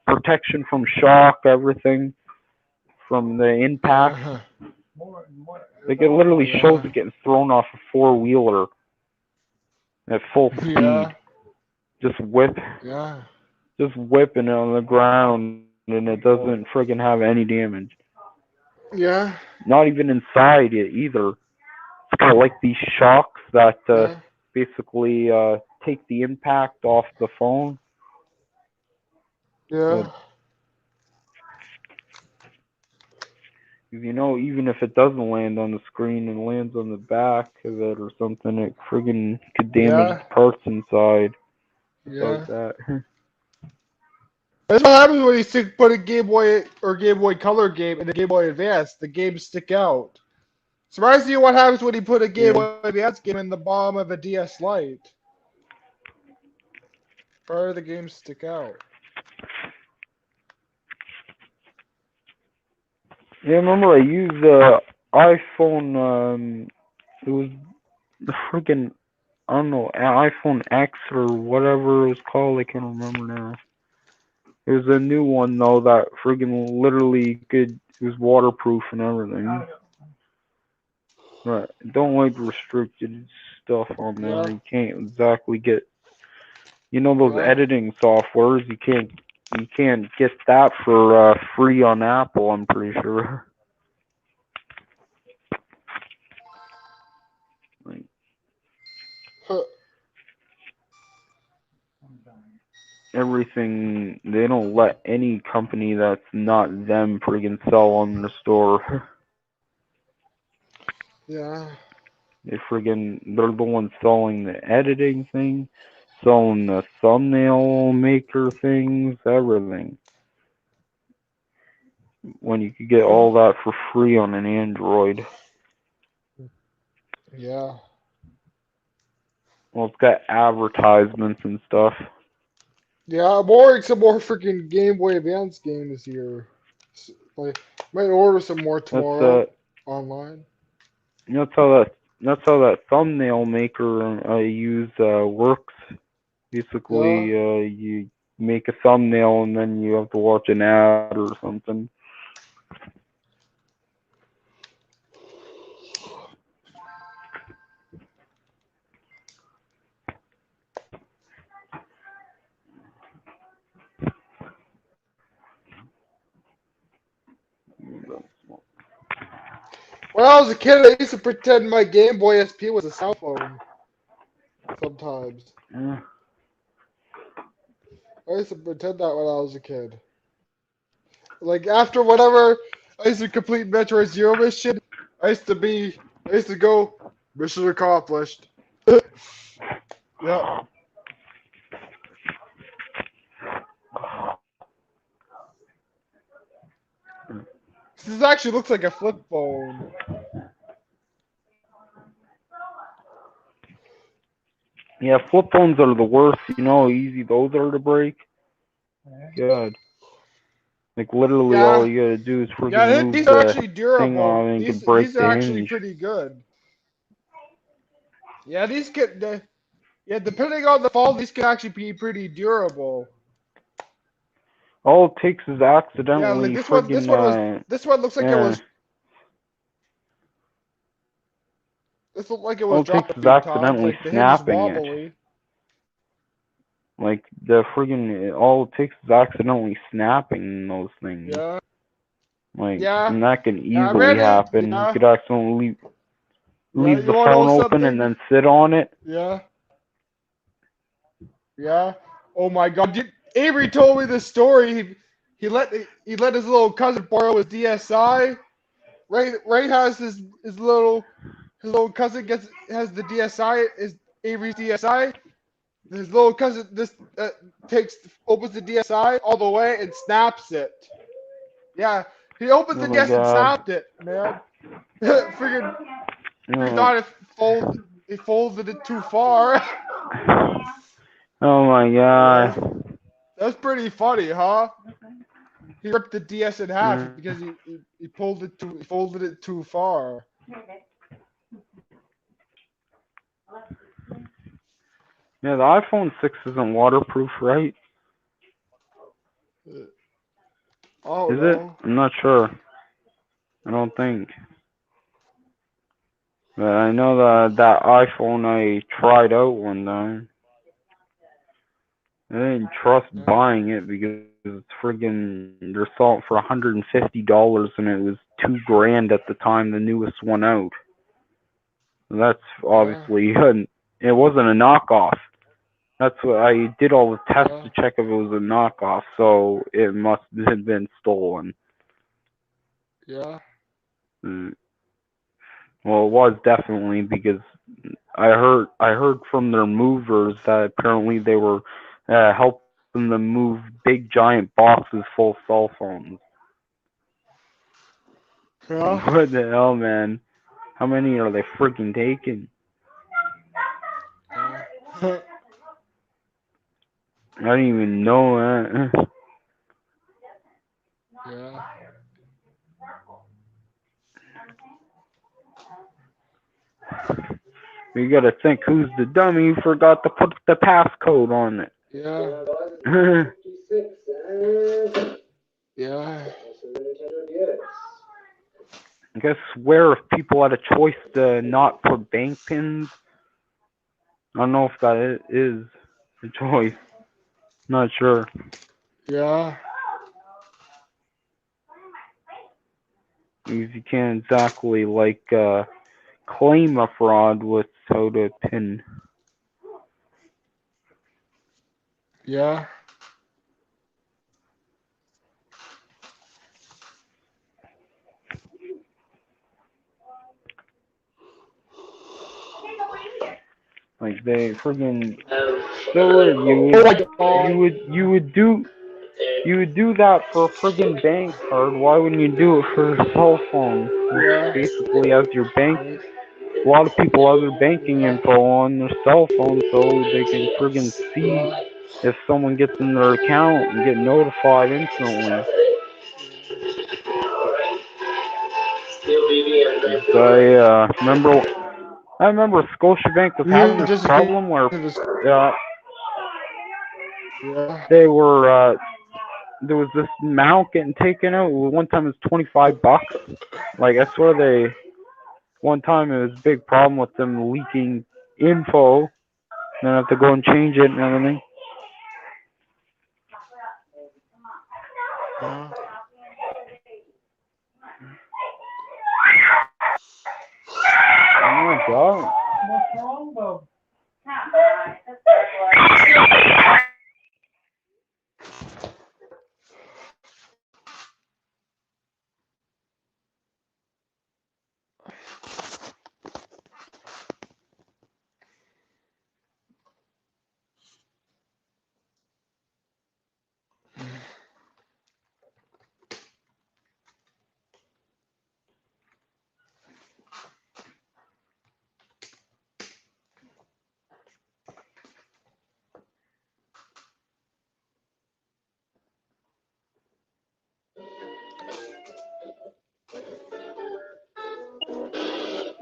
protection from shock, everything from the impact. Like it literally shows it getting thrown off a four-wheeler at full speed. Just whipping it on the ground, and it doesn't friggin' have any damage. Yeah. Not even inside it either. It's got like these shocks that basically take the impact off the phone. Yeah. Even if it doesn't land on the screen and lands on the back of it or something, it friggin' could damage the parts inside. Like that. That's what happens when you put a Game Boy or Game Boy Color game in a Game Boy Advance. The games stick out. Surprised you what happens when you put a Game Boy Advance game in the bottom of a DS Lite. Part of the games stick out. Yeah, I remember I used the iPhone, it was the freaking, I don't know, iPhone X or whatever it was called, I can't remember now. It was a new one, though, that friggin' literally it was waterproof and everything. Right, don't like restricted stuff on there, you can't exactly get, those editing softwares, you can't get that for free on Apple, I'm pretty sure. Everything, they don't let any company that's not them friggin' sell on the store. Yeah. They're the ones selling the editing thing, selling the thumbnail maker things, everything. When you could get all that for free on an Android. Yeah. Well, it's got advertisements and stuff. Yeah, I'm ordering some more freaking Game Boy Advance games here. Like, might order some more tomorrow online. That's how that thumbnail maker I use works. Basically, you make a thumbnail and then you have to watch an ad or something. When I was a kid, I used to pretend my Game Boy SP was a cell phone. Sometimes. Yeah. I used to pretend that when I was a kid. Like after whatever, I used to complete Metroid Zero mission. I used to go, mission accomplished. Yeah. This actually looks like a flip phone. Yeah, flip phones are the worst. You know how easy those are to break? God. Like, literally all Yeah. you gotta do is Yeah, friggin' move these are the actually thing durable. on and you can These break are the actually hinge. pretty good. Yeah, these could. Yeah, depending on the fall, these can actually be pretty durable. All it takes is Yeah, like accidentally this friggin', one was. This one looks like it yeah. was. This looked like it was All it takes dropped a is few times. accidentally Like the hinge is snapping it. wobbly. Like, the friggin', all it takes is accidentally snapping those things. Yeah. Like, Yeah. and that can Yeah, I easily ran it. happen. You Yeah. could accidentally Yeah. leave You the want to know phone open and something? then sit on it. Yeah. Yeah. Oh my God. Avery told me this story. He let his little cousin borrow his DSi. Ray has his little cousin has the DSi is Avery's DSi. His little cousin takes opens the DSi all the way and snaps it. Yeah, he opened Oh the my DS and god. snapped it, man. Figured he Oh, thought it folded it too far. oh my Yeah, god. that's pretty funny, huh? He ripped the DS in half Mm. because he folded it too far. Yeah, the iPhone 6 isn't waterproof, right? Oh Is it? no. I'm not sure. I don't think. But I know that iPhone I tried out one time. I didn't trust Yeah. buying it because it's friggin' they're selling for $150 and it was $2,000 at the time the newest one out. That's Yeah. obviously it wasn't a knockoff. That's what I did all the tests Yeah. to check if it was a knockoff, so it must have been stolen. Yeah. Mm. Well, it was definitely because I heard from their movers that apparently they were helping them move big giant boxes full of cell phones. Yeah. What the hell, man? How many are they freaking taking? Yeah. I don't even know that. Yeah. You gotta think who's the dummy who forgot to put the passcode on it. Yeah. Yeah. I guess where if people had a choice to not put bank pins, I don't know if that is a choice. Not sure. Yeah. Because you can't exactly like claim a fraud without a pin. Yeah. Like they friggin' so weird. Oh my God. You would do that for a friggin' bank card. Why wouldn't you do it for a cell phone? Which Yeah. basically has your bank. Right. A lot of people have their banking Yeah. info on their cell phone, so they can friggin' see Yeah. if someone gets in their account and get notified instantly. So I remember Scotiabank was having You this just accused problem where of this. uh, Yeah. they were there was this mount getting taken out. One time it was $25. Like I swear one time it was a big problem with them leaking info. Then I have to go and change it and everything. Yeah. Oh my god. What's wrong, Bob?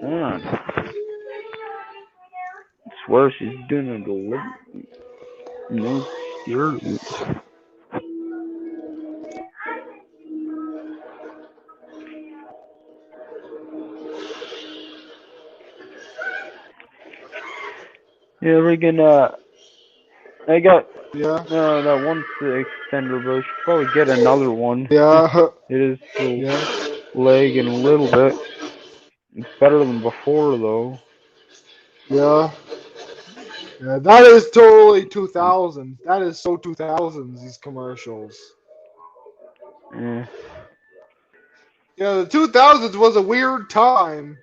Man. I swear she's doing a delivery. No serious. Yeah, we can I got Yeah. that one's the extender, but I should probably get another one. Yeah. It is still Yeah. lagging a little bit. It's better than before though. Yeah. Yeah. That is totally 2000s. That is so 2000s. These commercials. Yeah. Yeah, the 2000s was a weird time.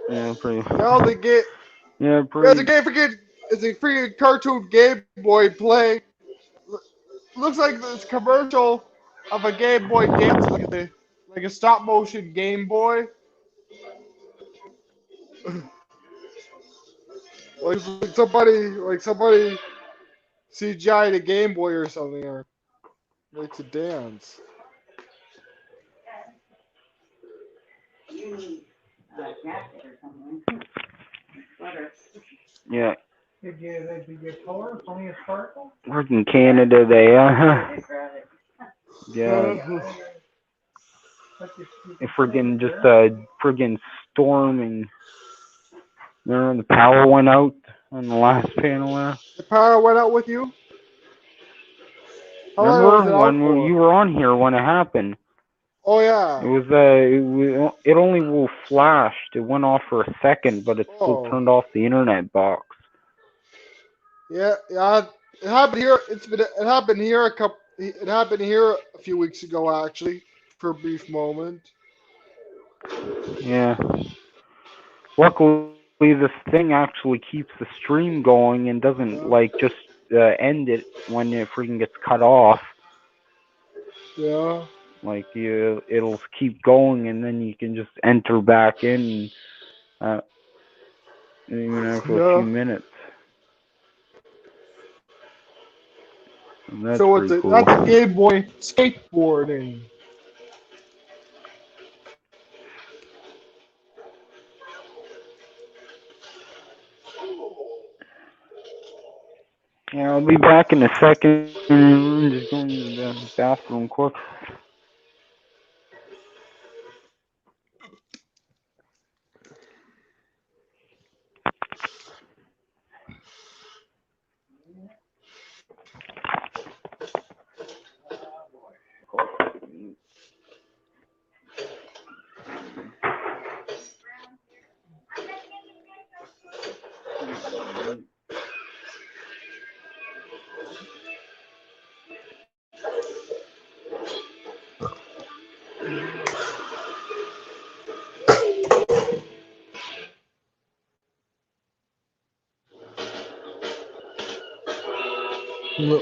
Yeah, pretty. Now they get. Yeah, Yeah, it's a pretty. game. Forget. It's a freaking cartoon Game Boy play. Looks like this commercial of a Game Boy dancing like a stop motion Game Boy. like somebody CGI a Game Boy or something or makes it dance. You need a jacket or something. Sweater. Yeah. Did you tell her it's only a sparkle? Freaking Canada, they They grab it. yeah. But you A can play friggin' with just her. a friggin' storming. Remember when the power went out on the last panel there? The power went out with you? How long was Remember it out when for? you were on here when it happened? Oh yeah. It only flashed. It went off for a second, but it still Oh. turned off the internet box. Yeah, yeah. It happened here. It happened here it happened here a few weeks ago actually, for a brief moment. Yeah. Luckily, this thing actually keeps the stream going and doesn't Yeah. like just end it when it freaking gets cut off. Yeah. Like it'll keep going, and then you can just enter back in, even after a few Yeah. minutes. And that's So pretty cool. that's a Game Boy skateboarding. Yeah, I'll be back in a second. I'm just going to the bathroom quick. No.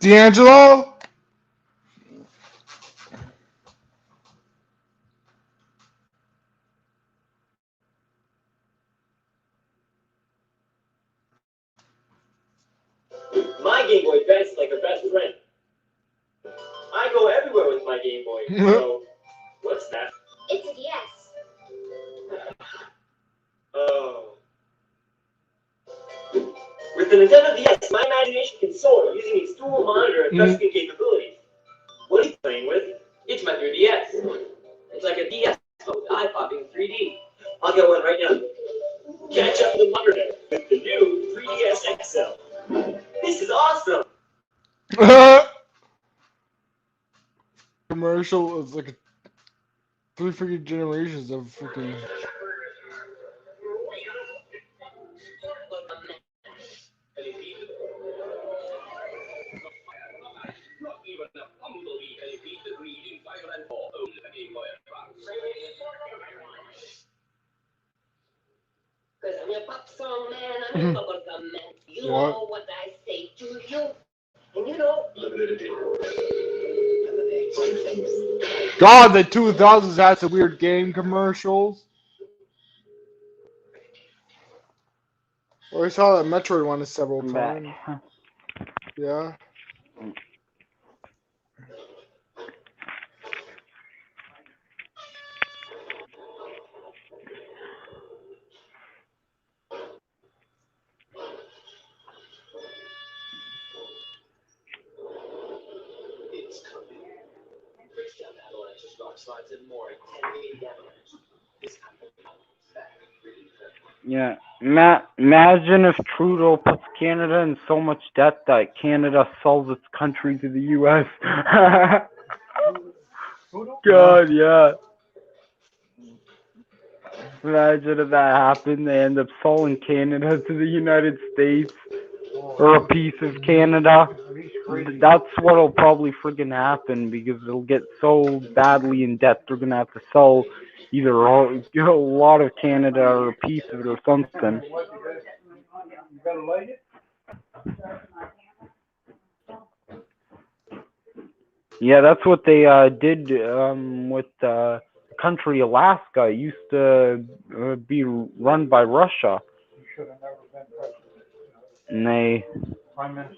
D'Angelo? My Game Boy Advance is like a best friend. I go everywhere with my Game Boy. So, what's that? It's a DS. Oh. With the Nintendo DS, my imagination can soar using its dual monitor and touchscreen capabilities. What are you playing with? It's my 3DS. It's like a DS with eye-popping 3D. I'll get one right now. Catch up the monitor with the new 3DS XL. This is awesome. Commercial is like 3 freaking generations of freaking. Cause I'm your pop song man, I'm your bubblegum man. You What? know what I say to you. And you know. God, the 2000s had some weird game commercials. Well, I saw that Metroid one several I'm back. times. Yeah. Yeah. Imagine if Trudeau puts Canada in so much debt that Canada sells its country to the U.S. God, yeah. Imagine if that happened. They end up selling Canada to the United States or a piece of Canada. That's what'll probably friggin' happen because it'll get so badly in debt they're gonna have to sell either a lot of Canada or a piece of it or something. You gotta light it? Yeah, that's what they did with country Alaska. It used to be run by Russia, You should have never been president. and they Prime Minister.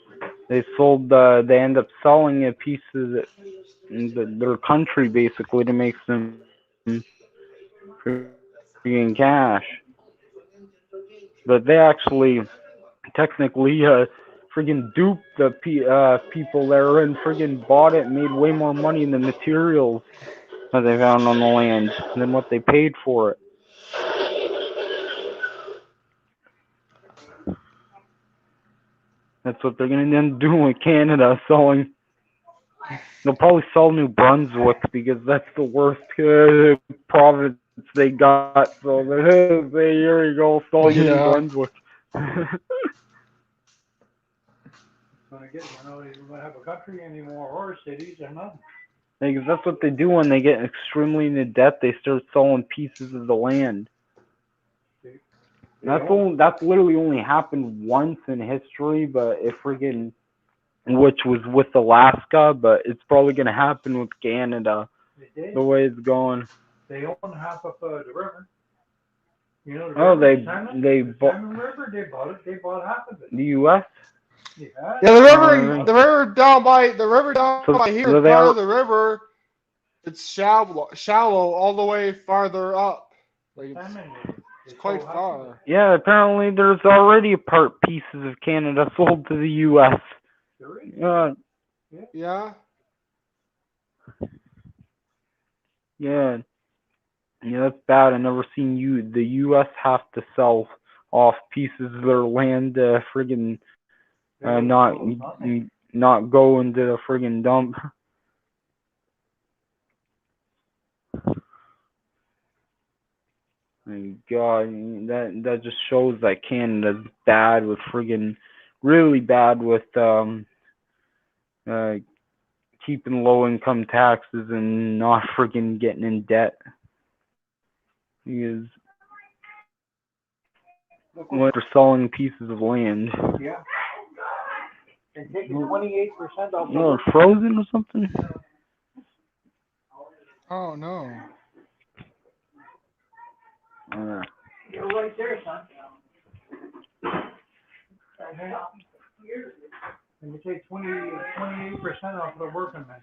they sold. They end up selling a piece of their country basically to make some friggin' cash. But they actually technically friggin' duped the people there and friggin' bought it and made way more money in the materials that they found on the land than what they paid for it. That's what they're gonna end up doing with Canada, selling. They'll probably sell New Brunswick because that's the worst province they got. So they say, here you go, sell you New Yeah. Brunswick. When I get, you know, you don't have a country anymore or cities or nothing. Because that's what they do when they get extremely into debt. They start selling pieces of the land. That's literally only happened once in history, but it friggin' which was with Alaska, but it's probably gonna happen with Canada. They did. The way it's going. They own half of the river. You know the Oh, river, they the bought Salmon River. They bought it. They bought half of it. the U.S. Yeah. Yeah, really? the river down by here So is they part are. of the river. It's shallow all the way farther up. Like Salmon River. it's quite far. Yeah, apparently there's already pieces of Canada sold to the U.S. Sure is. Yeah. Yeah, yeah, that's bad. I never seen the U.S. have to sell off pieces of their land, friggin' not go into the friggin' dump. My God, that just shows that Canada's bad with friggin' really bad with uh keeping low income taxes and not friggin' getting in debt. Because when they're selling pieces of land. Yeah. and taking 28% off the No, work. it's frozen or something? Oh no. You're right there, son. And you take 28% off the working man.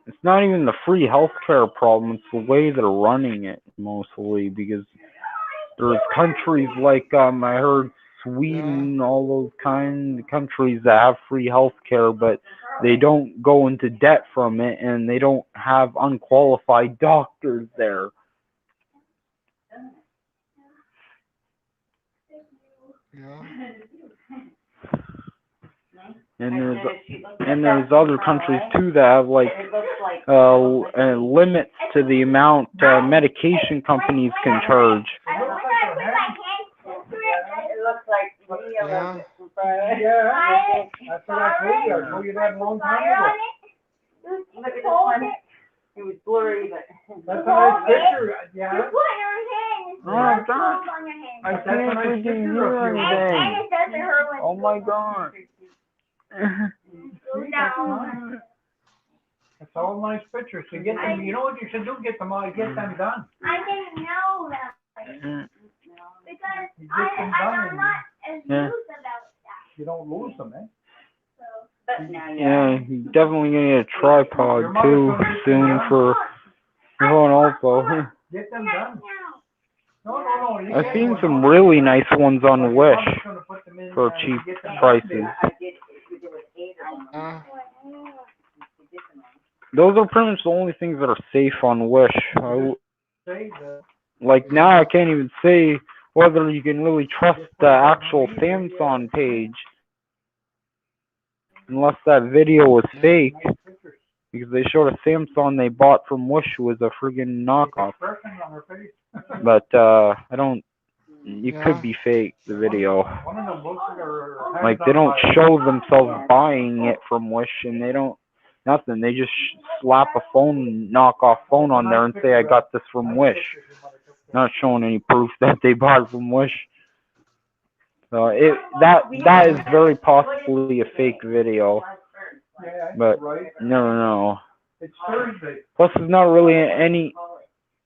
It's not even the free healthcare problem, it's the way they're running it mostly, because there's countries like I heard Sweden, all those kind of countries that have free healthcare, but they don't go into debt from it, and they don't have unqualified doctors there. Yeah. And there's other countries too that have like limits to the amount medication companies can charge. It looks like Yeah. Yeah, that's what I told you. I told you that a long time ago. Look at this one. It was blurry, but. That's a nice picture, yeah. You put your hand. Oh, God. On your hand. I That's a can't nice freaking picture hear of you. anything. And it doesn't hurt when Oh you my go God. Go down. It's all nice pictures. So get them, you know what you should do? Get them all, get them done. I didn't know that. Mm. Because You get them done I'm not as Yeah. loose about that. You don't lose them, eh? So, but now Yeah, you're definitely gonna need a tripod Your mother's too gonna get soon them done. for phone also. Get them done. No. You I've get seen one. some really nice ones But on your Wish mother's gonna put them in, for to cheap get them done. prices. I did, there was 8 of them. Those are pretty much the only things that are safe on Wish. Say that. Like now, I can't even say whether you can really trust the actual Samsung page unless that video was fake, Nice pictures. because they showed a Samsung they bought from Wish was a friggin' knockoff. Expression on her face. But I don't. It Yeah. could be fake, the video. One of them looks like her Like they don't show themselves buying it from Wish, and they don't nothing. They just slap a phone, knockoff phone on there and say I got this from Wish, not showing any proof that they bought it from Wish. So that is very possibly a fake video, but you never know. It's Thursday. Plus, there's not really any.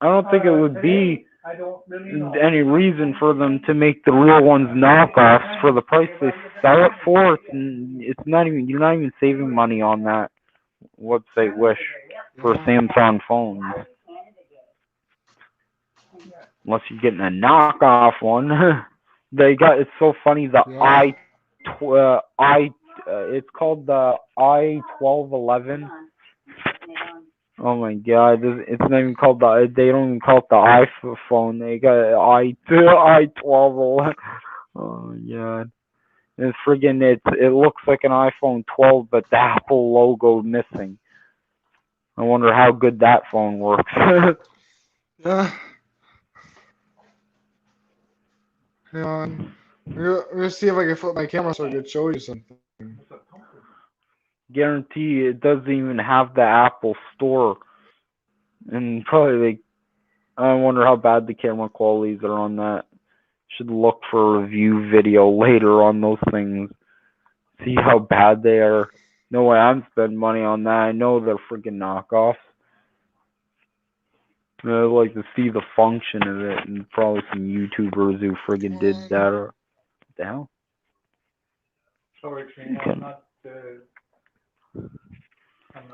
I don't think it would be I don't really know. any reason for them to make the real ones knockoffs for the price they sell it for. It's not even, you're not even saving money on that website Wish for Samsung phones, unless you're getting a knockoff one. They got, it's so funny, the it's called the I-1211. Oh my God! It's not even called the. They don't even call it the iPhone. They got I-12. Oh my God! It's friggin' it looks like an iPhone 12, but the Apple logo missing. I wonder how good that phone works. Yeah. Hang on. We're gonna see if I can flip my camera so I can show you something. Guarantee it doesn't even have the Apple Store, and probably I wonder how bad the camera qualities are on that. Should look for a review video later on those things. See how bad they are. No way I'm spending money on that. I know they're freaking knockoffs. I'd like to see the function of it, and probably some YouTubers who friggin' did that. Or what the hell? Sorry, Trina, I'm not.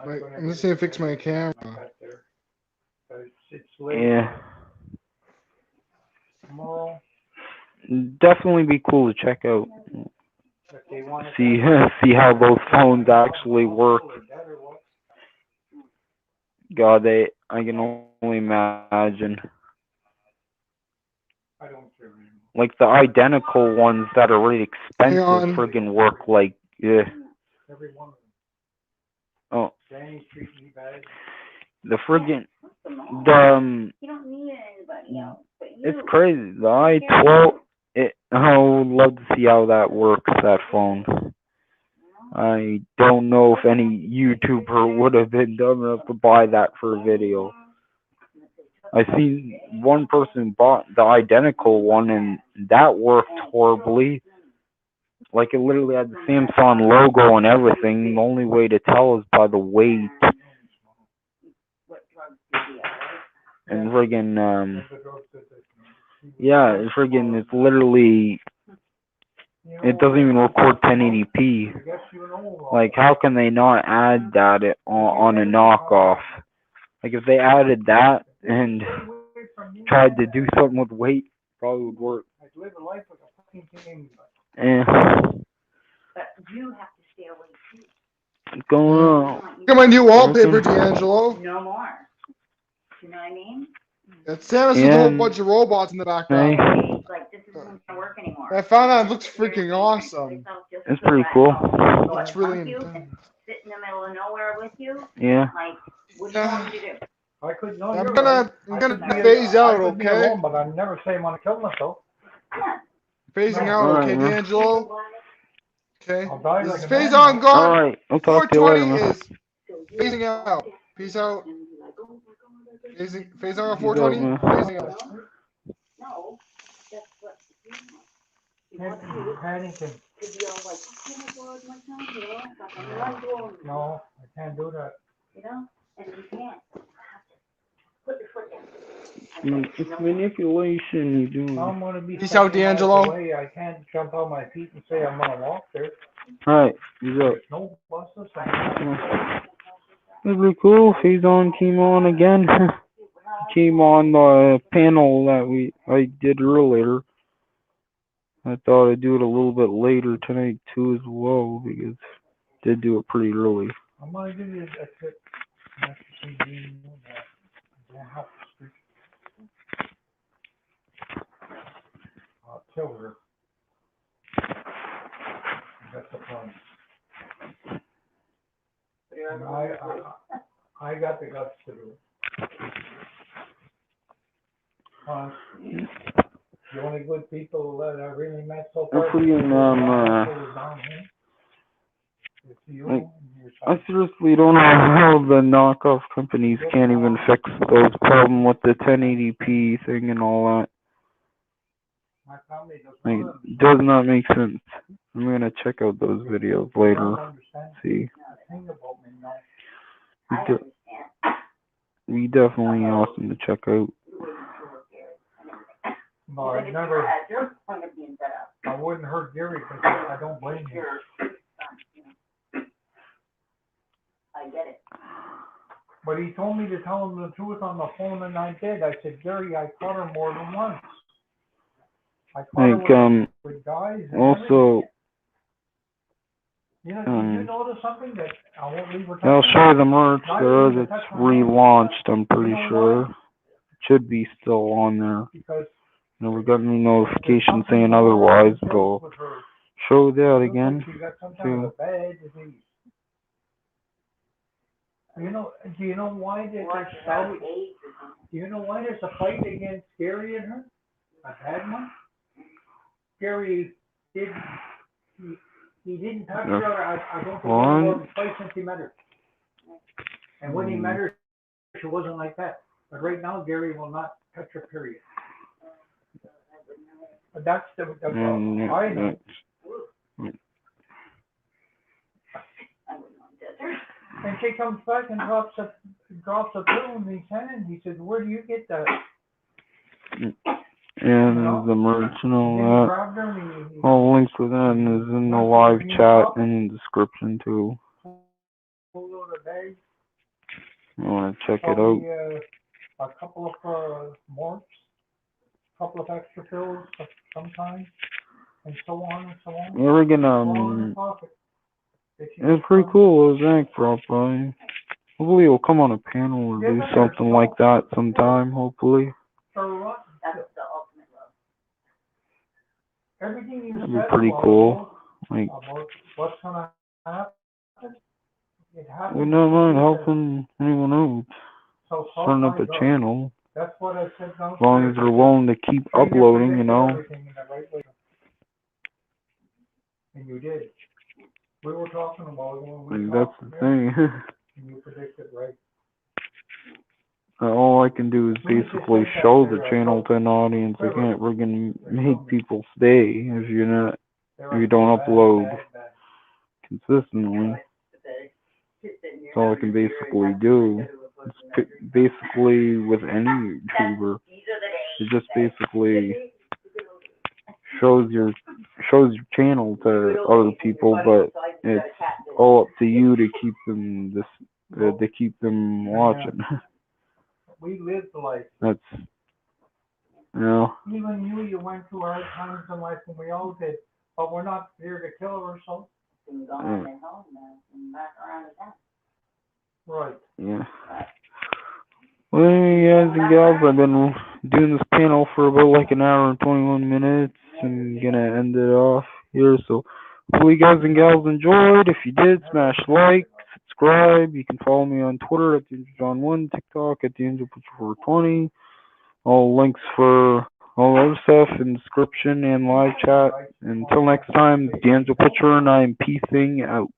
Wait, I'm just gonna fix my camera. It's late. Yeah. Tomorrow, Definitely be cool to check out. if they want to. See how those phones actually work. God, I can only imagine. I don't care anymore. Like the identical ones that are really expensive on. friggin' work like, yeah. Every one of them. Oh, Danny's treating me bad. the friggin', You don't need anybody else, but you. it's crazy. The I-12, I would love to see how that works, that phone. I don't know if any YouTuber would have been dumb enough to buy that for a video. I seen one person bought the identical one, and that worked horribly. like it literally had the Samsung logo and everything. The only way to tell is by the weight. And friggin', yeah, friggin', it's literally, it doesn't even record 1080p. Like, how can they not add that on a knockoff? Like, if they added that and tried to do something with weight, probably would work. Eh. But you have to stay away too. What's going on? Look at my new wallpaper, D'Angelo. No more. You know what I mean? It's Samus with a whole bunch of robots in the background. Like, this isn't gonna work anymore. I found out it looks freaking awesome. It's pretty cool. It's really intense. Sit in the middle of nowhere with you. Yeah. Like, what do you want me to do? I could know I'm you're gonna phase out, okay? Alone, but I never say I'm gonna kill myself. Phasing No. out, okay, Alright, man. D'Angelo? Okay. I'll die This like is a phase man. on gone. Alright, I'll talk to you later, 420 man. is phasing out. Peace out. Phase out on Peace out, 420? man. Phasing out. No, that's what you want. You Can't want be to panicking. be all like, oh my God, my son, you know, like I'm not doing, No, I can't do that. you know, and you can't. You have to put your foot down. It's manipulation you do. I'm gonna be Peace out, 70 miles D'Angelo. away. I can't jump on my feet and say I'm gonna walk there. Alright, peace out. There's no buses. It'd be cool if he's on came on again. Came on the panel that I did earlier. I thought I'd do it a little bit later tonight too as well because I did do it pretty early. I'm gonna give you a tip. I'll kill her. That's the plan. I got the guts to do it. The only good people that I really met so far. I seriously don't know how the knockoff companies can't even fix those problems with the 1080p thing and all that. Like, it does not make sense. I'm gonna check out those videos later. See. We definitely awesome to check out. No, I wouldn't hurt Gary because I don't blame him. I get it. But he told me to tell him the truth on the phone, and I did. I said, Gary, I caught her more than once. I caught her with guys. And also, you know, did you notice something that I won't leave her? I'll show you the merch there that's relaunched, I'm pretty sure. It should be still on there. Because Never got any notification saying otherwise, but I'll show that again. Too. You know, do you know why there's a fight? Do you know why there's a fight against Gary and her? A bad one? Gary he didn't touch her. I don't think he was twice since he met her. And when he met her, she wasn't like that. But right now, Gary will not touch her, period. But that's the I know. And she comes back and drops a pill in his hand. He said, "Where do you get that?" Yeah, there's the merch and all that. All links to that is in the live chat and in the description too. You want to check it out? A couple of morphs, a couple of extra pills sometimes, and so on and so on. We're gonna it's pretty cool. Thanks, probably. Hopefully he'll come on a panel or do something like that sometime, hopefully. That's the ultimate love. Everything you That'd be pretty cool. Like, what's gonna happen? we don't mind helping anyone else. Starting up a channel. That's what I said. As long as they're willing to keep uploading, you know. And you did. We were talking about it when we that's the thing. And you predicted right. All I can do is basically show the channel to an audience. I can't friggin' make people stay if you're not if you don't upload consistently. That's all I can basically do. It's basically with any YouTuber. It just basically shows your channel to other people, but it's all up to you to keep them watching. We lived life. That's you Even you went through hard times in life, and we all did. But we're not here to kill ourselves. Right. yeah. Well, anyway, guys and gals, I've been doing this panel for about like an hour and 21 minutes. I'm gonna end it off here. So, hopefully, you guys and gals enjoyed. If you did, smash like, subscribe. You can follow me on Twitter at DangelJohn1, TikTok at Dangelopitcher420. All links for all other stuff in the description and live chat. Until next time, Dangelopitcher, and I'm peacing out.